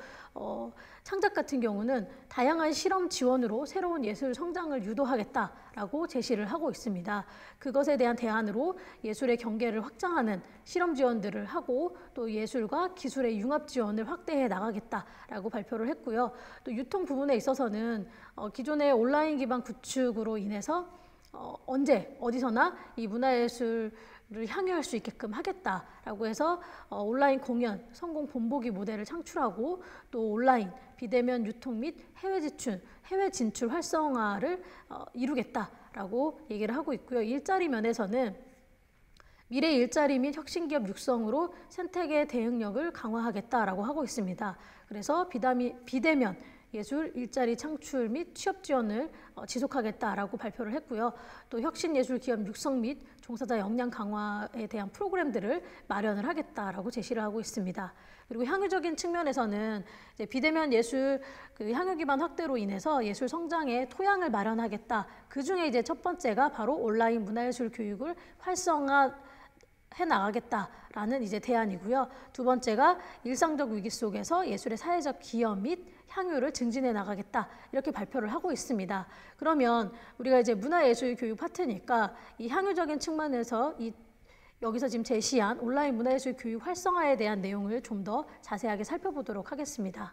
창작 같은 경우는 다양한 실험 지원으로 새로운 예술 성장을 유도하겠다라고 제시를 하고 있습니다. 그것에 대한 대안으로 예술의 경계를 확장하는 실험 지원들을 하고 또 예술과 기술의 융합 지원을 확대해 나가겠다라고 발표를 했고요. 또 유통 부분에 있어서는 기존의 온라인 기반 구축으로 인해서 언제 어디서나 이 문화예술을 향유할 수 있게끔 하겠다라고 해서 온라인 공연, 성공 본보기 모델을 창출하고 또 온라인 비대면 유통 및 해외 진출 활성화를 이루겠다라고 얘기를 하고 있고요. 일자리 면에서는 미래 일자리 및 혁신기업 육성으로 생태계 대응력을 강화하겠다라고 하고 있습니다. 그래서 비대면 예술 일자리 창출 및 취업 지원을 지속하겠다라고 발표를 했고요. 또 혁신예술 기업 육성 및 종사자 역량 강화에 대한 프로그램들을 마련을 하겠다라고 제시를 하고 있습니다. 그리고 향유적인 측면에서는 이제 비대면 예술 향유 기반 확대로 인해서 예술 성장의 토양을 마련하겠다. 그 중에 이제 첫 번째가 바로 온라인 문화예술 교육을 활성화해 나가겠다라는 이제 대안이고요. 두 번째가 일상적 위기 속에서 예술의 사회적 기여 및 향유를 증진해 나가겠다, 이렇게 발표를 하고 있습니다. 그러면 우리가 이제 문화예술 교육 파트니까 이 향유적인 측면에서 여기서 지금 제시한 온라인 문화예술 교육 활성화에 대한 내용을 좀 더 자세하게 살펴보도록 하겠습니다.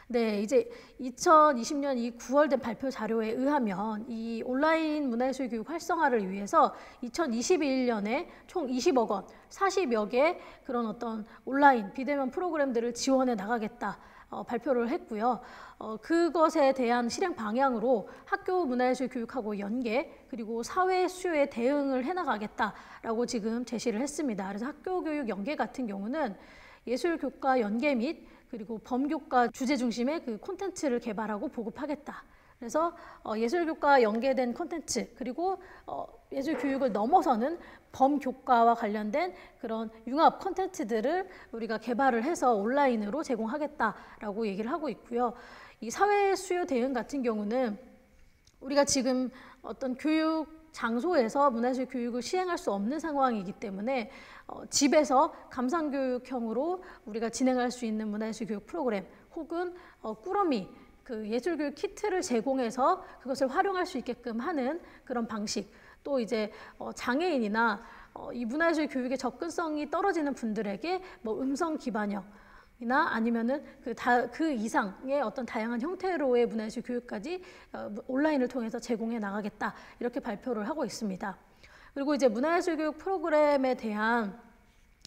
네, 이제 2020년 이 9월 된 발표 자료에 의하면 이 온라인 문화예술 교육 활성화를 위해서 2021년에 총 20억 원, 40여 개 그런 어떤 온라인 비대면 프로그램들을 지원해 나가겠다. 발표를 했고요. 그것에 대한 실행 방향으로 학교 문화예술 교육하고 연계, 그리고 사회 수요에 대응을 해나가겠다라고 지금 제시를 했습니다. 그래서 학교 교육 연계 같은 경우는 예술교과 연계 및 그리고 범교과 주제 중심의 그 콘텐츠를 개발하고 보급하겠다. 그래서 예술교과 연계된 콘텐츠, 그리고 예술교육을 넘어서는 범교과와 관련된 그런 융합 콘텐츠들을 우리가 개발을 해서 온라인으로 제공하겠다라고 얘기를 하고 있고요. 이 사회 수요 대응 같은 경우는 우리가 지금 어떤 교육 장소에서 문화예술 교육을 시행할 수 없는 상황이기 때문에 집에서 감상교육형으로 우리가 진행할 수 있는 문화예술 교육 프로그램 혹은 꾸러미 그 예술교육 키트를 제공해서 그것을 활용할 수 있게끔 하는 그런 방식, 또 이제 장애인이나 이 문화예술 교육의 접근성이 떨어지는 분들에게 뭐 음성 기반형이나 아니면은 그 이상의 어떤 다양한 형태로의 문화예술 교육까지 온라인을 통해서 제공해 나가겠다, 이렇게 발표를 하고 있습니다. 그리고 이제 문화예술 교육 프로그램에 대한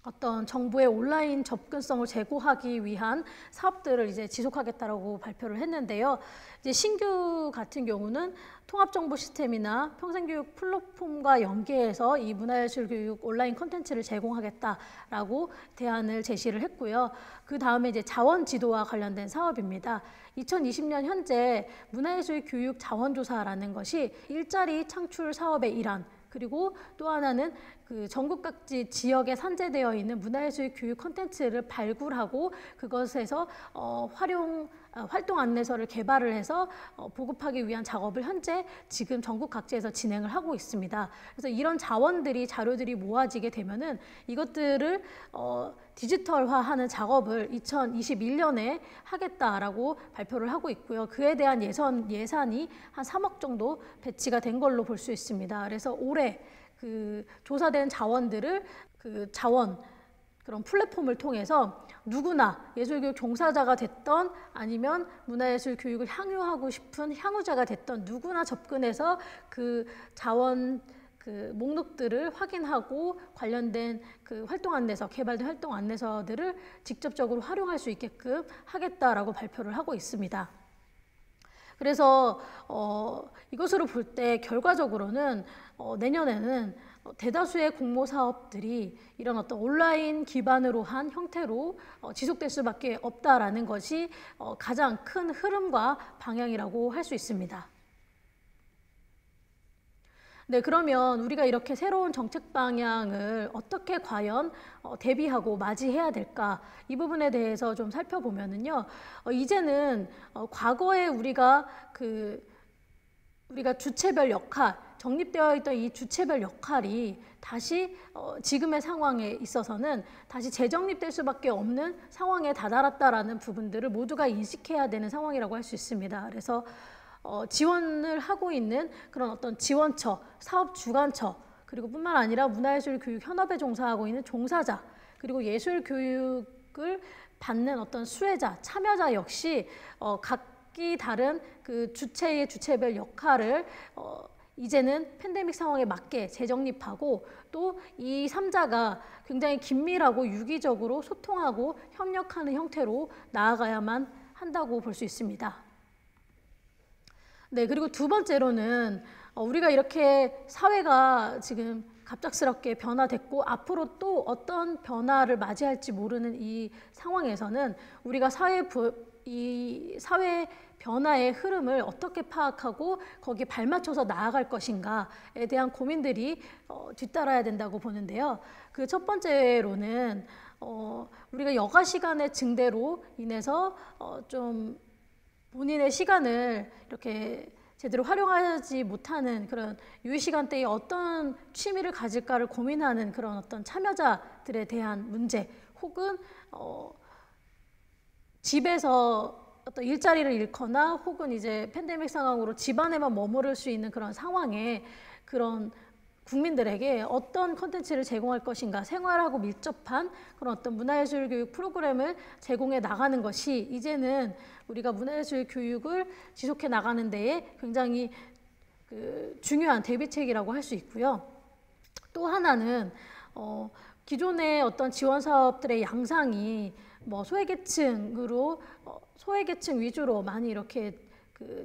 어떤 정부의 온라인 접근성을 제고하기 위한 사업들을 이제 지속하겠다라고 발표를 했는데요. 이제 신규 같은 경우는 통합정보 시스템이나 평생교육 플랫폼과 연계해서 이 문화예술 교육 온라인 콘텐츠를 제공하겠다라고 대안을 제시를 했고요. 그 다음에 이제 자원 지도와 관련된 사업입니다. 2020년 현재 문화예술 교육 자원조사라는 것이 일자리 창출 사업의 일환, 그리고 또 하나는 그 전국 각지 지역에 산재되어 있는 문화예술 교육 콘텐츠를 발굴하고 그것에서 활동 안내서를 개발을 해서 보급하기 위한 작업을 현재 지금 전국 각지에서 진행을 하고 있습니다. 그래서 이런 자료들이 모아지게 되면은 이것들을 디지털화하는 작업을 2021년에 하겠다라고 발표를 하고 있고요. 그에 대한 예산이 한 3억 정도 배치가 된 걸로 볼 수 있습니다. 그래서 올해 그 조사된 자원들을 그런 플랫폼을 통해서 누구나 예술교육 종사자가 됐던 아니면 문화예술 교육을 향유하고 싶은 향유자가 됐던 누구나 접근해서 그 자원 목록들을 확인하고 관련된 그 개발된 활동 안내서들을 직접적으로 활용할 수 있게끔 하겠다라고 발표를 하고 있습니다. 그래서 이것으로 볼 때 결과적으로는 내년에는 대다수의 공모 사업들이 이런 어떤 온라인 기반으로 한 형태로 지속될 수밖에 없다라는 것이 가장 큰 흐름과 방향이라고 할 수 있습니다. 네, 그러면 우리가 이렇게 새로운 정책 방향을 어떻게 과연 대비하고 맞이해야 될까? 이 부분에 대해서 좀 살펴보면은요, 이제는 과거에 우리가 주체별 역할, 정립되어 있던 이 주체별 역할이 다시 지금의 상황에 있어서는 다시 재정립될 수밖에 없는 상황에 다다랐다라는 부분들을 모두가 인식해야 되는 상황이라고 할 수 있습니다. 그래서 지원을 하고 있는 그런 어떤 지원처, 사업 주관처, 그리고 뿐만 아니라 문화예술교육현업에 종사하고 있는 종사자, 그리고 예술교육을 받는 어떤 수혜자, 참여자 역시 각기 다른 그 주체별 역할을 이제는 팬데믹 상황에 맞게 재정립하고 또 이 3자가 굉장히 긴밀하고 유기적으로 소통하고 협력하는 형태로 나아가야만 한다고 볼 수 있습니다. 네, 그리고 두 번째로는 우리가 이렇게 사회가 지금 갑작스럽게 변화됐고 앞으로 또 어떤 변화를 맞이할지 모르는 이 상황에서는 우리가 이 사회 변화의 흐름을 어떻게 파악하고 거기에 발맞춰서 나아갈 것인가에 대한 고민들이 뒤따라야 된다고 보는데요. 그 첫 번째로는 우리가 여가 시간의 증대로 인해서 좀 본인의 시간을 이렇게 제대로 활용하지 못하는 그런 유의 시간대에 어떤 취미를 가질까를 고민하는 그런 어떤 참여자들에 대한 문제, 혹은 집에서 어떤 일자리를 잃거나 혹은 이제 팬데믹 상황으로 집안에만 머무를 수 있는 그런 상황에 그런 국민들에게 어떤 콘텐츠를 제공할 것인가, 생활하고 밀접한 그런 어떤 문화예술 교육 프로그램을 제공해 나가는 것이 이제는 우리가 문화예술 교육을 지속해 나가는 데에 굉장히 중요한 대비책이라고 할 수 있고요. 또 하나는 기존의 어떤 지원 사업들의 양상이 뭐 소외계층 위주로 많이 이렇게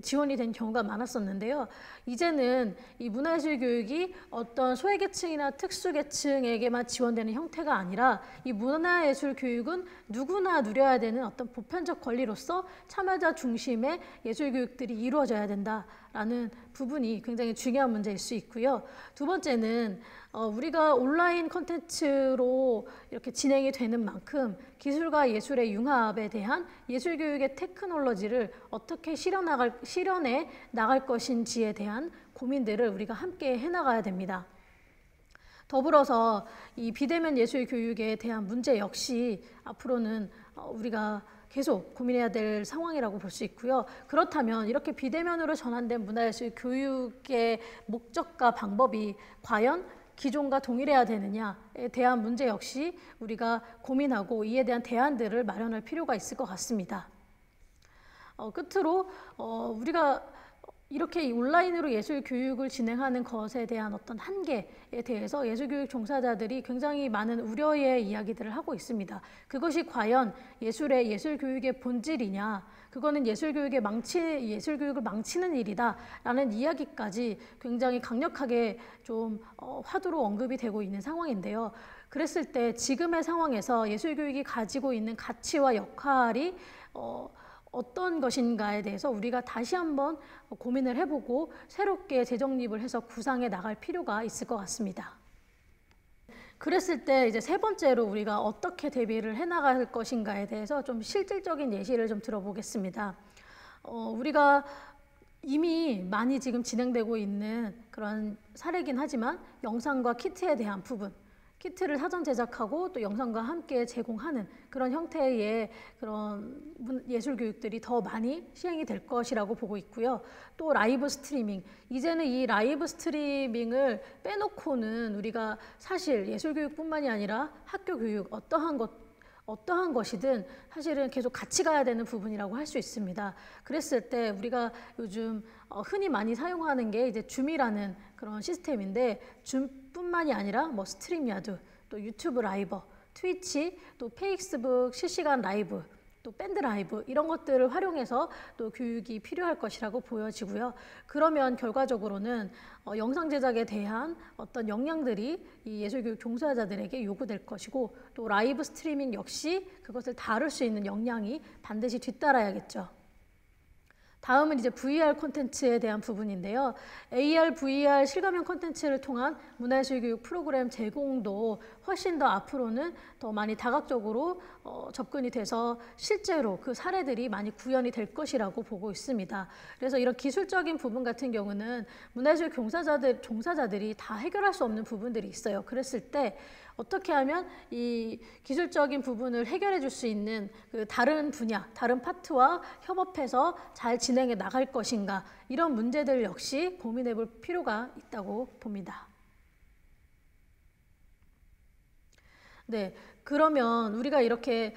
지원이 된 경우가 많았었는데요. 이제는 이 문화예술 교육이 어떤 소외계층이나 특수계층에게만 지원되는 형태가 아니라 이 문화예술 교육은 누구나 누려야 되는 어떤 보편적 권리로서 참여자 중심의 예술 교육들이 이루어져야 된다. 되느냐라는 부분이 굉장히 중요한 문제일 수 있고요. 두 번째는 우리가 온라인 콘텐츠로 이렇게 진행이 되는 만큼 기술과 예술의 융합에 대한 예술교육의 테크놀로지를 어떻게 실현해 나갈 것인지에 대한 고민들을 우리가 함께 해나가야 됩니다. 더불어서 이 비대면 예술 교육에 대한 문제 역시 앞으로는 우리가 계속 고민해야 될 상황이라고 볼 수 있고요. 그렇다면 이렇게 비대면으로 전환된 문화예술 교육의 목적과 방법이 과연 기존과 동일해야 되느냐에 대한 문제 역시 우리가 고민하고 이에 대한 대안들을 마련할 필요가 있을 것 같습니다. 끝으로 우리가 이렇게 온라인으로 예술 교육을 진행하는 것에 대한 어떤 한계에 대해서 예술교육 종사자들이 굉장히 많은 우려의 이야기들을 하고 있습니다. 그것이 과연 예술교육의 본질이냐, 그거는 예술교육을 망치는 일이다라는 이야기까지 굉장히 강력하게 좀 화두로 언급이 되고 있는 상황인데요. 그랬을 때 지금의 상황에서 예술교육이 가지고 있는 가치와 역할이 어떤 것인가에 대해서 우리가 다시 한번 고민을 해보고 새롭게 재정립을 해서 구상해 나갈 필요가 있을 것 같습니다. 그랬을 때 이제 세 번째로 우리가 어떻게 대비를 해나갈 것인가에 대해서 좀 실질적인 예시를 좀 들어보겠습니다. 우리가 이미 많이 지금 진행되고 있는 그런 사례긴 하지만 영상과 키트에 대한 부분, 키트를 사전 제작하고 또 영상과 함께 제공하는 그런 형태의 그런 예술 교육들이 더 많이 시행이 될 것이라고 보고 있고요. 또 라이브 스트리밍, 이제는 이 라이브 스트리밍을 빼놓고는 우리가 사실 예술 교육뿐만이 아니라 학교 교육 어떠한 것이든 사실은 계속 같이 가야 되는 부분이라고 할 수 있습니다. 그랬을 때 우리가 요즘 흔히 많이 사용하는 게 이제 줌이라는 그런 시스템인데, 줌뿐만이 아니라 뭐 스트림야드, 또 유튜브 라이버, 트위치, 또 페이스북 실시간 라이브, 또 밴드 라이브, 이런 것들을 활용해서 또 교육이 필요할 것이라고 보여지고요. 그러면 결과적으로는 영상 제작에 대한 어떤 역량들이 이 예술교육 종사자들에게 요구될 것이고, 또 라이브 스트리밍 역시 그것을 다룰 수 있는 역량이 반드시 뒤따라야겠죠. 다음은 이제 VR 콘텐츠에 대한 부분인데요. AR, VR 실감형 콘텐츠를 통한 문화예술 교육 프로그램 제공도 훨씬 더 앞으로는 더 많이 다각적으로 접근이 돼서 실제로 그 사례들이 많이 구현이 될 것이라고 보고 있습니다. 그래서 이런 기술적인 부분 같은 경우는 문화예술 종사자들이 다 해결할 수 없는 부분들이 있어요. 그랬을 때 어떻게 하면 이 기술적인 부분을 해결해 줄 수 있는 그 다른 분야, 다른 파트와 협업해서 잘 진행해 나갈 것인가, 이런 문제들 역시 고민해 볼 필요가 있다고 봅니다. 네, 그러면 우리가 이렇게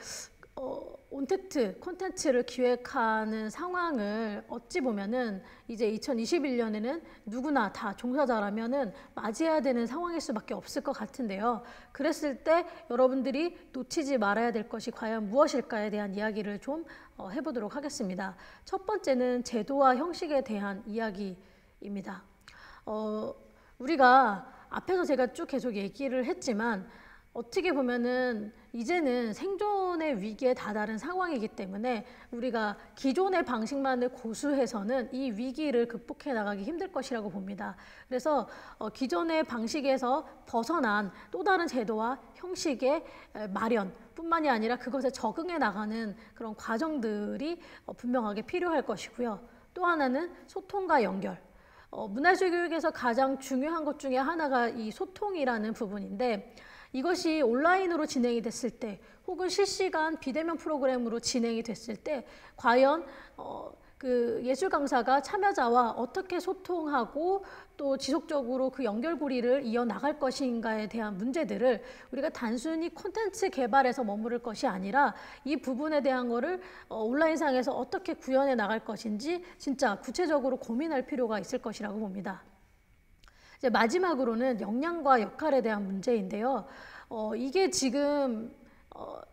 온택트 콘텐츠를 기획하는 상황을 어찌 보면은 이제 2021년에는 누구나 다 종사자라면은 맞이해야 되는 상황일 수밖에 없을 것 같은데요. 그랬을 때 여러분들이 놓치지 말아야 될 것이 과연 무엇일까에 대한 이야기를 좀 해보도록 하겠습니다. 첫 번째는 제도와 형식에 대한 이야기입니다. 우리가 앞에서 제가 쭉 계속 얘기를 했지만 어떻게 보면은 이제는 생존의 위기에 다다른 상황이기 때문에 우리가 기존의 방식만을 고수해서는 이 위기를 극복해 나가기 힘들 것이라고 봅니다. 그래서 기존의 방식에서 벗어난 또 다른 제도와 형식의 마련 뿐만이 아니라 그것에 적응해 나가는 그런 과정들이 분명하게 필요할 것이고요. 또 하나는 소통과 연결. 문화예술 교육에서 가장 중요한 것 중에 하나가 이 소통이라는 부분인데, 이것이 온라인으로 진행이 됐을 때 혹은 실시간 비대면 프로그램으로 진행이 됐을 때 과연 그 예술 강사가 참여자와 어떻게 소통하고 또 지속적으로 그 연결고리를 이어나갈 것인가에 대한 문제들을 우리가 단순히 콘텐츠 개발에서 머무를 것이 아니라 이 부분에 대한 거를 온라인상에서 어떻게 구현해 나갈 것인지 진짜 구체적으로 고민할 필요가 있을 것이라고 봅니다. 이제 마지막으로는 역량과 역할에 대한 문제인데요. 이게 지금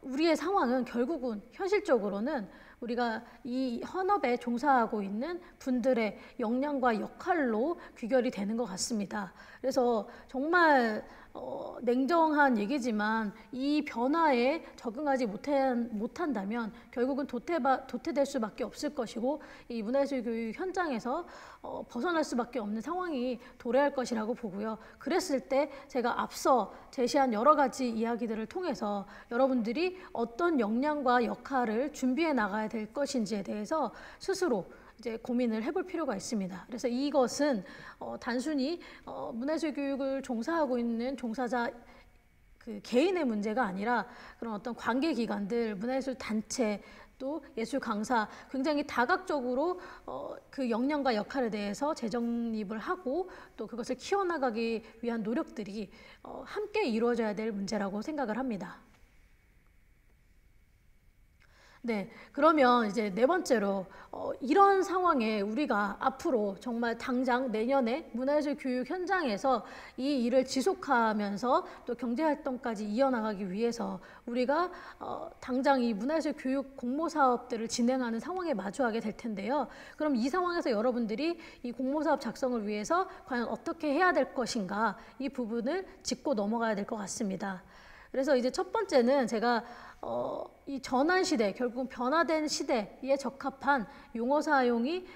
우리의 상황은 결국은 현실적으로는 우리가 이 현업에 종사하고 있는 분들의 역량과 역할로 귀결이 되는 것 같습니다. 그래서 정말 냉정한 얘기지만 이 변화에 적응하지 못한다면 결국은 도태될 수밖에 없을 것이고 이 문화예술 교육 현장에서 벗어날 수밖에 없는 상황이 도래할 것이라고 보고요. 그랬을 때 제가 앞서 제시한 여러 가지 이야기들을 통해서 여러분들이 어떤 역량과 역할을 준비해 나가야 될 것인지에 대해서 스스로 이제 고민을 해볼 필요가 있습니다. 그래서 이것은 단순히 문화예술 교육을 종사하고 있는 종사자 그 개인의 문제가 아니라 그런 어떤 관계기관들, 문화예술 단체, 또 예술 강사 굉장히 다각적으로 그 역량과 역할에 대해서 재정립을 하고 또 그것을 키워나가기 위한 노력들이 함께 이루어져야 될 문제라고 생각을 합니다. 네, 그러면 이제 네 번째로 이런 상황에 우리가 앞으로 정말 당장 내년에 문화예술 교육 현장에서 이 일을 지속하면서 또 경제활동까지 이어나가기 위해서 우리가 당장 이 문화예술 교육 공모 사업들을 진행하는 상황에 마주하게 될 텐데요. 그럼 이 상황에서 여러분들이 이 공모 사업 작성을 위해서 과연 어떻게 해야 될 것인가, 이 부분을 짚고 넘어가야 될 것 같습니다. 그래서 이제 첫 번째는 제가 이 전환 시대, 결국은 변화된 시대에 적합한 용어 사용이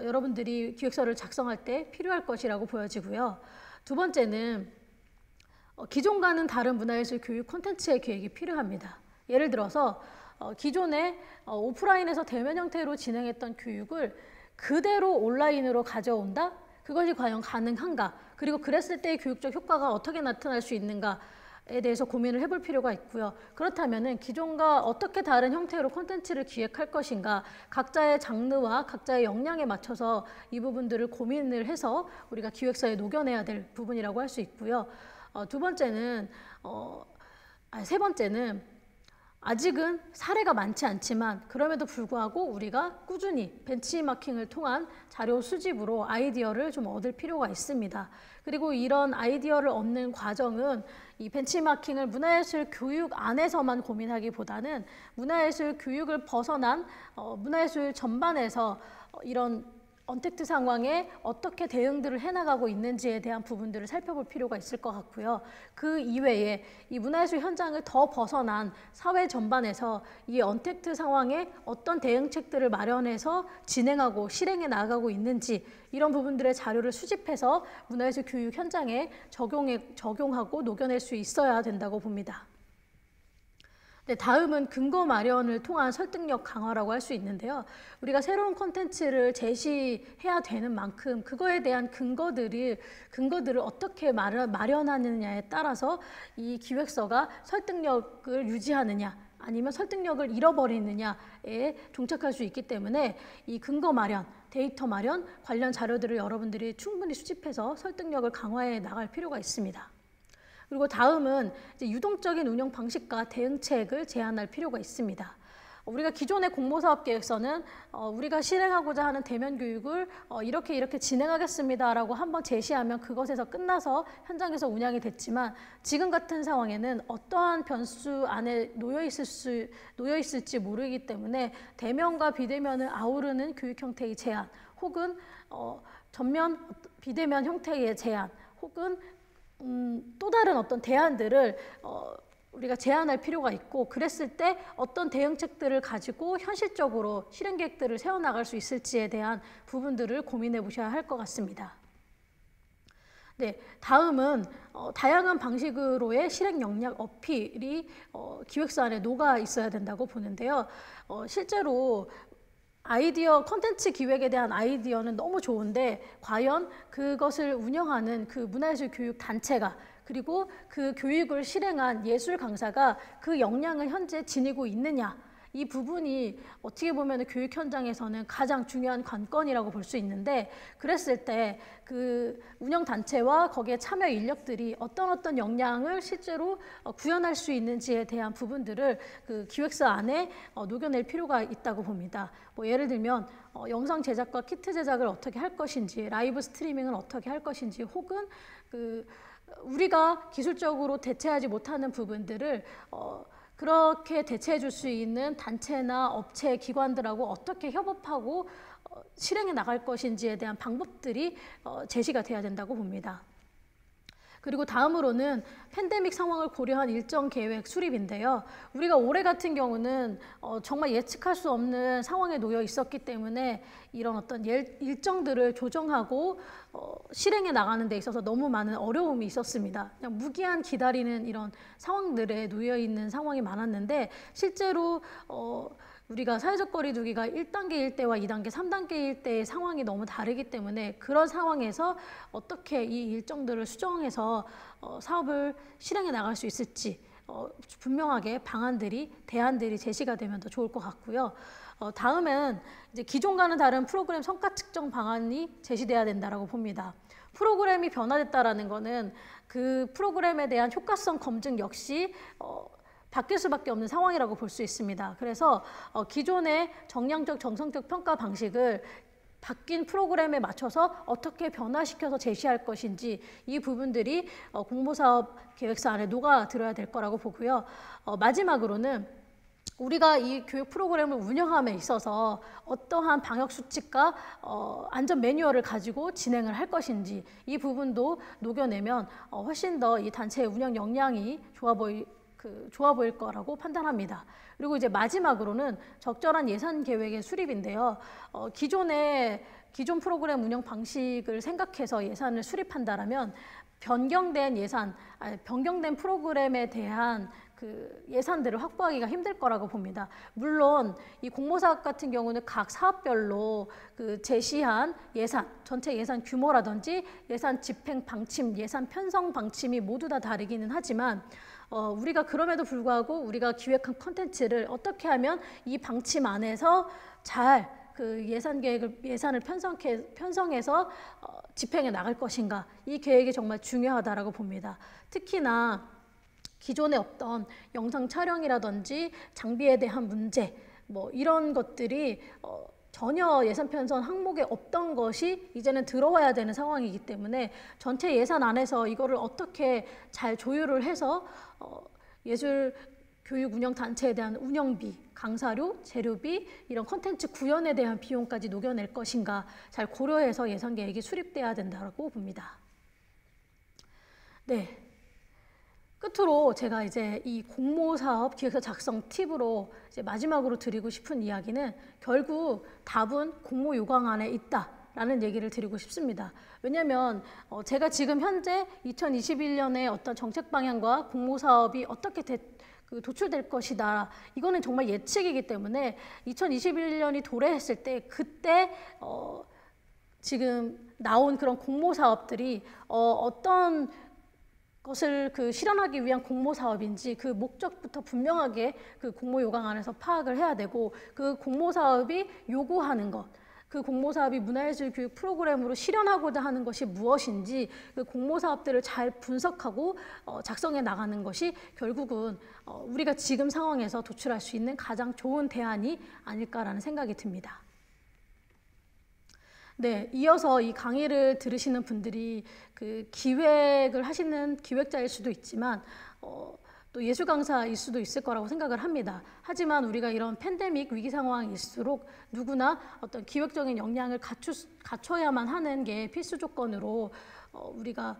여러분들이 기획서를 작성할 때 필요할 것이라고 보여지고요. 두 번째는 기존과는 다른 문화예술 교육 콘텐츠의 기획이 필요합니다. 예를 들어서 기존에 오프라인에서 대면 형태로 진행했던 교육을 그대로 온라인으로 가져온다? 그것이 과연 가능한가? 그리고 그랬을 때의 교육적 효과가 어떻게 나타날 수 있는가? 에 대해서 고민을 해볼 필요가 있고요. 그렇다면은 기존과 어떻게 다른 형태로 콘텐츠를 기획할 것인가, 각자의 장르와 각자의 역량에 맞춰서 이 부분들을 고민을 해서 우리가 기획서에 녹여내야 될 부분이라고 할 수 있고요. 세 번째는 아직은 사례가 많지 않지만 그럼에도 불구하고 우리가 꾸준히 벤치마킹을 통한 자료 수집으로 아이디어를 좀 얻을 필요가 있습니다. 그리고 이런 아이디어를 얻는 과정은 이 벤치마킹을 문화예술 교육 안에서만 고민하기보다는 문화예술 교육을 벗어난 문화예술 전반에서 이런 언택트 상황에 어떻게 대응들을 해나가고 있는지에 대한 부분들을 살펴볼 필요가 있을 것 같고요. 그 이외에 이 문화예술 현장을 더 벗어난 사회 전반에서 이 언택트 상황에 어떤 대응책들을 마련해서 진행하고 실행해 나가고 있는지, 이런 부분들의 자료를 수집해서 문화예술 교육 현장에 적용하고 녹여낼 수 있어야 된다고 봅니다. 네, 다음은 근거 마련을 통한 설득력 강화라고 할 수 있는데요. 우리가 새로운 콘텐츠를 제시해야 되는 만큼 그거에 대한 근거들을 어떻게 마련하느냐에 따라서 이 기획서가 설득력을 유지하느냐 아니면 설득력을 잃어버리느냐에 종착할 수 있기 때문에 이 근거 마련, 데이터 마련, 관련 자료들을 여러분들이 충분히 수집해서 설득력을 강화해 나갈 필요가 있습니다. 그리고 다음은 이제 유동적인 운영 방식과 대응책을 제안할 필요가 있습니다. 우리가 기존의 공모사업 계획서는 우리가 실행하고자 하는 대면 교육을 이렇게 진행하겠습니다라고 한번 제시하면 그것에서 끝나서 현장에서 운영이 됐지만, 지금 같은 상황에는 어떠한 변수 안에 놓여 있을지 모르기 때문에 대면과 비대면을 아우르는 교육 형태의 제안, 혹은 전면 비대면 형태의 제안, 혹은 또 다른 어떤 대안들을 우리가 제안할 필요가 있고, 그랬을 때 어떤 대응책들을 가지고 현실적으로 실행 계획들을 세워나갈 수 있을지에 대한 부분들을 고민해 보셔야 할 것 같습니다. 네, 다음은 다양한 방식으로의 실행 역량 어필이 기획서 안에 녹아 있어야 된다고 보는데요. 실제로 콘텐츠 기획에 대한 아이디어는 너무 좋은데 과연 그것을 운영하는 그 문화예술 교육 단체가, 그리고 그 교육을 실행한 예술 강사가 그 역량을 현재 지니고 있느냐, 이 부분이 어떻게 보면 교육 현장에서는 가장 중요한 관건이라고 볼 수 있는데, 그랬을 때 그 운영 단체와 거기에 참여 인력들이 어떤 역량을 실제로 구현할 수 있는지에 대한 부분들을 그 기획서 안에 녹여낼 필요가 있다고 봅니다. 뭐 예를 들면 영상 제작과 키트 제작을 어떻게 할 것인지, 라이브 스트리밍을 어떻게 할 것인지, 혹은 우리가 기술적으로 대체하지 못하는 부분들을 그렇게 대체해 줄 수 있는 단체나 업체, 기관들하고 어떻게 협업하고 실행해 나갈 것인지에 대한 방법들이 제시가 돼야 된다고 봅니다. 그리고 다음으로는 팬데믹 상황을 고려한 일정 계획 수립인데요. 우리가 올해 같은 경우는 정말 예측할 수 없는 상황에 놓여 있었기 때문에 이런 어떤 일정들을 조정하고 실행해 나가는 데 있어서 너무 많은 어려움이 있었습니다. 그냥 무기한 기다리는 이런 상황들에 놓여 있는 상황이 많았는데 실제로 우리가 사회적 거리 두기가 1단계일 때와 2단계, 3단계일 때의 상황이 너무 다르기 때문에 그런 상황에서 어떻게 이 일정들을 수정해서 사업을 실행해 나갈 수 있을지 분명하게 대안들이 제시가 되면 더 좋을 것 같고요. 다음은 이제 기존과는 다른 프로그램 성과 측정 방안이 제시돼야 된다라고 봅니다. 프로그램이 변화됐다라는 거는 그 프로그램에 대한 효과성 검증 역시 바뀔 수밖에 없는 상황이라고 볼 수 있습니다. 그래서 기존의 정량적, 정성적 평가 방식을 바뀐 프로그램에 맞춰서 어떻게 변화시켜서 제시할 것인지 이 부분들이 공모사업 계획서 안에 녹아들어야 될 거라고 보고요. 마지막으로는 우리가 이 교육 프로그램을 운영함에 있어서 어떠한 방역 수칙과 안전 매뉴얼을 가지고 진행을 할 것인지 이 부분도 녹여내면 훨씬 더 이 단체의 운영 역량이 좋아 보일 거라고 판단합니다. 그리고 이제 마지막으로는 적절한 예산 계획의 수립인데요. 기존 프로그램 운영 방식을 생각해서 예산을 수립한다라면 변경된 프로그램에 대한 그 예산들을 확보하기가 힘들 거라고 봅니다. 물론 이 공모사업 같은 경우는 각 사업별로 그 제시한 예산, 전체 예산 규모라든지 예산 집행 방침, 예산 편성 방침이 모두 다 다르기는 하지만 우리가 그럼에도 불구하고 우리가 기획한 콘텐츠를 어떻게 하면 이 방침 안에서 잘 그 예산을 편성해서 집행해 나갈 것인가, 이 계획이 정말 중요하다라고 봅니다. 특히나 기존에 없던 영상 촬영이라든지 장비에 대한 문제, 뭐 이런 것들이 전혀 예산 편성 항목에 없던 것이 이제는 들어와야 되는 상황이기 때문에 전체 예산 안에서 이거를 어떻게 잘 조율을 해서 예술 교육 운영 단체에 대한 운영비, 강사료, 재료비, 이런 콘텐츠 구현에 대한 비용까지 녹여낼 것인가 잘 고려해서 예산 계획이 수립돼야 된다고 봅니다. 네. 끝으로 제가 이제 이 공모사업 기획서 작성 팁으로 이제 마지막으로 드리고 싶은 이야기는 결국 답은 공모 요강 안에 있다라는 얘기를 드리고 싶습니다. 왜냐하면 제가 지금 현재 2021년에 어떤 정책 방향과 공모사업이 어떻게 도출될 것이다. 이거는 정말 예측이기 때문에 2021년이 도래했을 때 그때 지금 나온 그런 공모사업들이 어떤 것을 실현하기 위한 공모사업인지 그 목적부터 분명하게 그 공모 요강 안에서 파악을 해야 되고 그 공모사업이 요구하는 것, 그 공모사업이 문화예술 교육 프로그램으로 실현하고자 하는 것이 무엇인지 그 공모사업들을 잘 분석하고 작성해 나가는 것이 결국은 우리가 지금 상황에서 도출할 수 있는 가장 좋은 대안이 아닐까라는 생각이 듭니다. 네, 이어서 이 강의를 들으시는 분들이 그 기획을 하시는 기획자일 수도 있지만 또 예술 강사일 수도 있을 거라고 생각을 합니다. 하지만 우리가 이런 팬데믹 위기 상황일수록 누구나 어떤 기획적인 역량을 갖춰야만 하는 게 필수 조건으로 우리가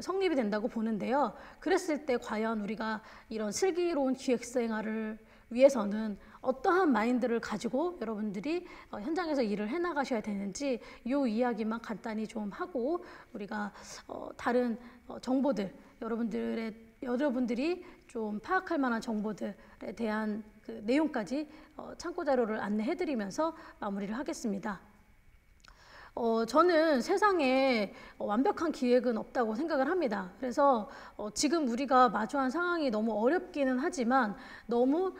성립이 된다고 보는데요. 그랬을 때 과연 우리가 이런 슬기로운 기획 생활을 위해서는 어떠한 마인드를 가지고 여러분들이 현장에서 일을 해나가셔야 되는지 이 이야기만 간단히 좀 하고 우리가 다른 정보들, 여러분들이 좀 파악할 만한 정보들에 대한 그 내용까지 참고 자료를 안내해드리면서 마무리를 하겠습니다. 저는 세상에 완벽한 기획은 없다고 생각을 합니다. 그래서 지금 우리가 마주한 상황이 너무 어렵기는 하지만 너무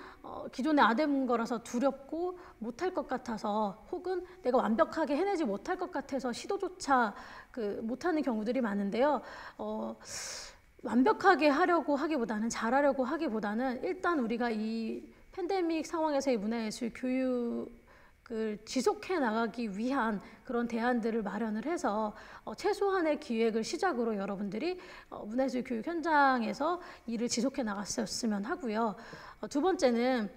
기존에 안 해본 거라서 두렵고 못할 것 같아서 혹은 내가 완벽하게 해내지 못할 것 같아서 시도조차 못하는 경우들이 많은데요. 완벽하게 하려고 하기보다는 잘하려고 하기보다는 일단 우리가 이 팬데믹 상황에서의 문화예술 교육을 지속해 나가기 위한 그런 대안들을 마련을 해서 최소한의 기획을 시작으로 여러분들이 문화예술 교육 현장에서 일을 지속해 나갔으면 하고요. 두 번째는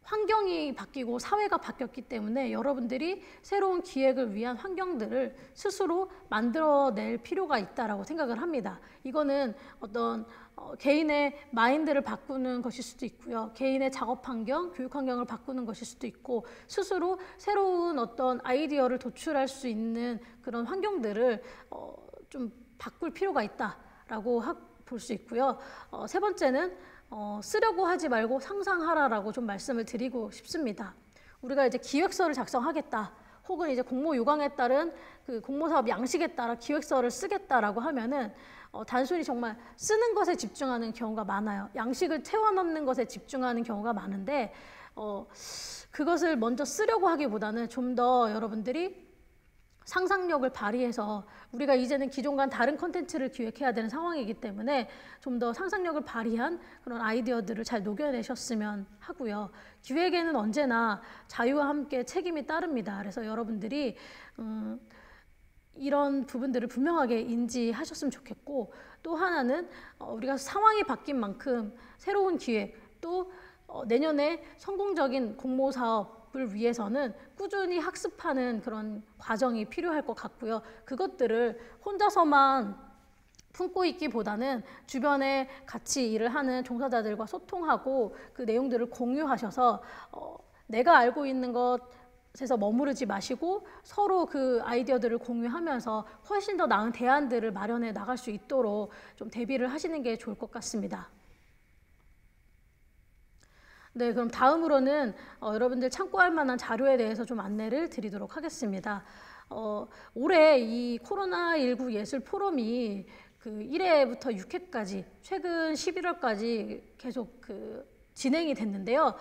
환경이 바뀌고 사회가 바뀌었기 때문에 여러분들이 새로운 기획을 위한 환경들을 스스로 만들어낼 필요가 있다라고 생각을 합니다. 이거는 어떤 개인의 마인드를 바꾸는 것일 수도 있고요. 개인의 작업 환경, 교육 환경을 바꾸는 것일 수도 있고, 스스로 새로운 어떤 아이디어를 도출할 수 있는 그런 환경들을 좀 바꿀 필요가 있다라고 볼 수 있고요. 세 번째는 쓰려고 하지 말고 상상하라라고 좀 말씀을 드리고 싶습니다. 우리가 이제 기획서를 작성하겠다, 혹은 이제 공모 요강에 따른 그 공모사업 양식에 따라 기획서를 쓰겠다라고 하면은 단순히 정말 쓰는 것에 집중하는 경우가 많아요. 양식을 채워 넣는 것에 집중하는 경우가 많은데 그것을 먼저 쓰려고 하기보다는 좀 더 여러분들이 상상력을 발휘해서, 우리가 이제는 기존과는 다른 콘텐츠를 기획해야 되는 상황이기 때문에 좀 더 상상력을 발휘한 그런 아이디어들을 잘 녹여내셨으면 하고요. 기획에는 언제나 자유와 함께 책임이 따릅니다. 그래서 여러분들이 이런 부분들을 분명하게 인지하셨으면 좋겠고, 또 하나는 우리가 상황이 바뀐 만큼 새로운 기획, 또 내년에 성공적인 공모사업을 위해서는 꾸준히 학습하는 그런 과정이 필요할 것 같고요. 그것들을 혼자서만 품고 있기보다는 주변에 같이 일을 하는 종사자들과 소통하고 그 내용들을 공유하셔서 내가 알고 있는 것에서 머무르지 마시고 서로 그 아이디어들을 공유하면서 훨씬 더 나은 대안들을 마련해 나갈 수 있도록 좀 대비를 하시는 게 좋을 것 같습니다. 네, 그럼 다음으로는 여러분들 참고할 만한 자료에 대해서 좀 안내를 드리도록 하겠습니다. 올해 이 코로나19 예술 포럼이 그 1회부터 6회까지 최근 11월까지 계속 진행이 됐는데요.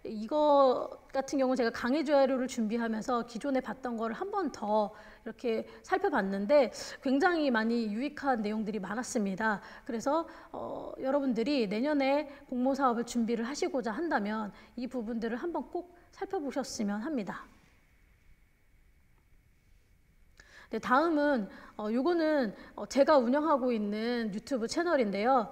이거 같은 경우 제가 강의 자료를 준비하면서 기존에 봤던 거를 한 번 더 이렇게 살펴봤는데 굉장히 많이 유익한 내용들이 많았습니다. 그래서 여러분들이 내년에 공모 사업을 준비를 하시고자 한다면 이 부분들을 한번 꼭 살펴보셨으면 합니다. 네, 다음은 요거는 제가 운영하고 있는 유튜브 채널인데요.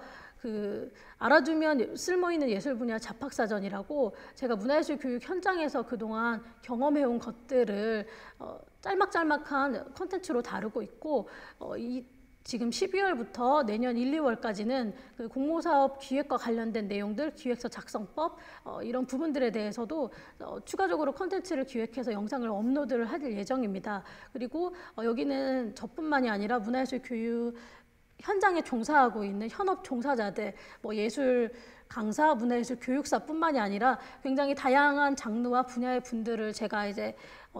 알아두면 쓸모있는 예술 분야 잡학사전이라고 제가 문화예술 교육 현장에서 그동안 경험해온 것들을 짤막짤막한 컨텐츠로 다루고 있고, 지금 12월부터 내년 1, 2월까지는 그 공모사업 기획과 관련된 내용들, 기획서 작성법 이런 부분들에 대해서도 추가적으로 컨텐츠를 기획해서 영상을 업로드를 할 예정입니다. 그리고 여기는 저뿐만이 아니라 문화예술 교육 현장에 종사하고 있는 현업 종사자들, 예술 강사, 문화예술 교육사뿐만이 아니라 굉장히 다양한 장르와 분야의 분들을 제가 이제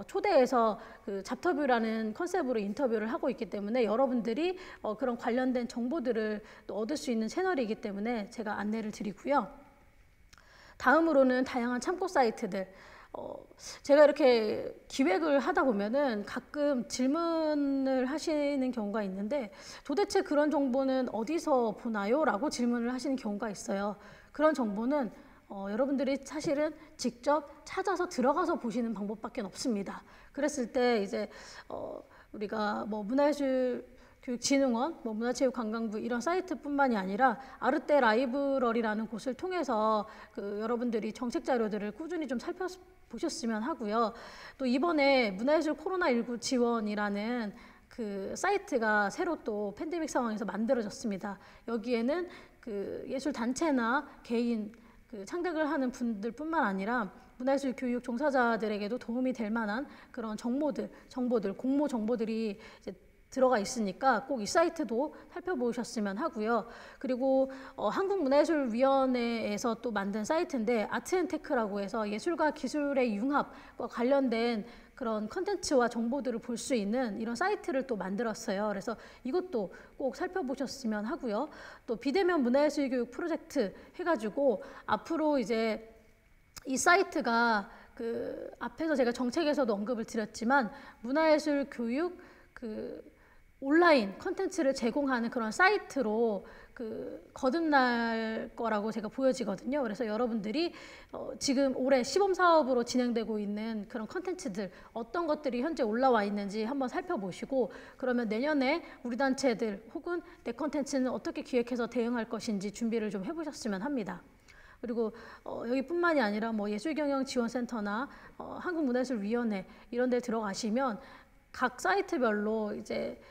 초대해서 잡터뷰라는 컨셉으로 인터뷰를 하고 있기 때문에 여러분들이 그런 관련된 정보들을 또 얻을 수 있는 채널이기 때문에 제가 안내를 드리고요. 다음으로는 다양한 참고 사이트들. 제가 이렇게 기획을 하다 보면은 가끔 질문을 하시는 경우가 있는데, 도대체 그런 정보는 어디서 보나요? 라고 질문을 하시는 경우가 있어요. 그런 정보는 여러분들이 사실은 직접 찾아서 들어가서 보시는 방법밖에 없습니다. 그랬을 때 이제 우리가 문화예술교육진흥원, 문화체육관광부 이런 사이트뿐만이 아니라 아르떼 라이브러리라는 곳을 통해서 여러분들이 정책 자료들을 꾸준히 좀 살펴보셨으면 하고요. 또 이번에 문화예술 코로나19 지원이라는 사이트가 새로 또 팬데믹 상황에서 만들어졌습니다. 여기에는 예술 단체나 개인 창작을 하는 분들뿐만 아니라 문화예술 교육 종사자들에게도 도움이 될 만한 그런 정보들, 공모 정보들이 이제 들어가 있으니까 꼭 이 사이트도 살펴보셨으면 하고요. 그리고 한국문화예술위원회에서 또 만든 사이트인데 아트앤테크라고 해서 예술과 기술의 융합과 관련된 그런 컨텐츠와 정보들을 볼 수 있는 이런 사이트를 또 만들었어요. 그래서 이것도 꼭 살펴보셨으면 하고요. 또 비대면 문화예술 교육 프로젝트 해가지고 앞으로 이제 이 사이트가 앞에서 제가 정책에서도 언급을 드렸지만 문화예술 교육 온라인 컨텐츠를 제공하는 그런 사이트로 거듭날 거라고 제가 보여지거든요. 그래서 여러분들이 지금 올해 시범 사업으로 진행되고 있는 그런 컨텐츠들 어떤 것들이 현재 올라와 있는지 한번 살펴보시고, 그러면 내년에 우리 단체들 혹은 내 컨텐츠는 어떻게 기획해서 대응할 것인지 준비를 좀 해보셨으면 합니다. 그리고 여기뿐만이 아니라 뭐 예술경영지원센터나 한국문화예술위원회 이런 데 들어가시면 각 사이트별로 이제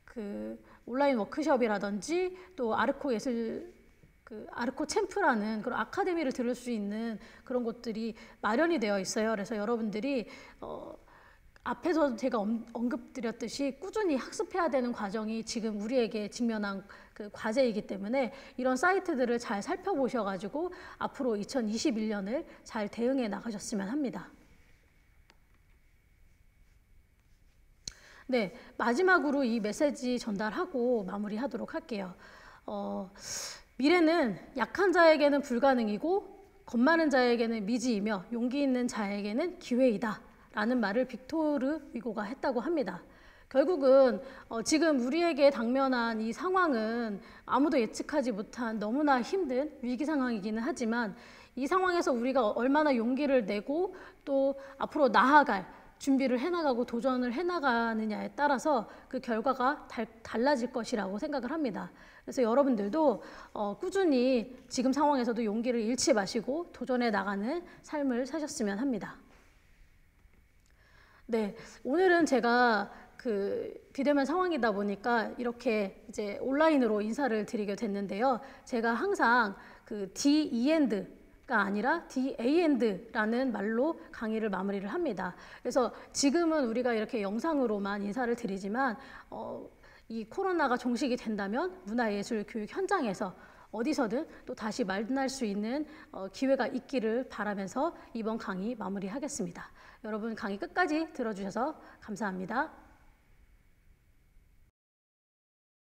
그 온라인 워크숍이라든지 또 아르코 예술 아르코 챔프라는 그런 아카데미를 들을 수 있는 그런 곳들이 마련이 되어 있어요. 그래서 여러분들이 앞에서 제가 언급드렸듯이 꾸준히 학습해야 되는 과정이 지금 우리에게 직면한 그 과제이기 때문에 이런 사이트들을 잘 살펴보셔가지고 앞으로 2021년을 잘 대응해 나가셨으면 합니다. 네, 마지막으로 이 메시지 전달하고 마무리하도록 할게요. 미래는 약한 자에게는 불가능이고 겁 많은 자에게는 미지이며 용기 있는 자에게는 기회이다 라는 말을 빅토르 위고가 했다고 합니다. 결국은 지금 우리에게 당면한 이 상황은 아무도 예측하지 못한 너무나 힘든 위기 상황이기는 하지만 이 상황에서 우리가 얼마나 용기를 내고 또 앞으로 나아갈 준비를 해나가고 도전을 해나가느냐에 따라서 그 결과가 달라질 것이라고 생각을 합니다. 그래서 여러분들도 꾸준히 지금 상황에서도 용기를 잃지 마시고 도전해 나가는 삶을 사셨으면 합니다. 네, 오늘은 제가 비대면 상황이다 보니까 이렇게 이제 온라인으로 인사를 드리게 됐는데요. 제가 항상 D-E-Nd가 아니라 D-A-Nd라는 말로 강의를 마무리를 합니다. 그래서 지금은 우리가 이렇게 영상으로만 인사를 드리지만 이 코로나가 종식이 된다면 문화예술 교육 현장에서 어디서든 또 다시 만날 수 있는 기회가 있기를 바라면서 이번 강의 마무리하겠습니다. 여러분 강의 끝까지 들어주셔서 감사합니다.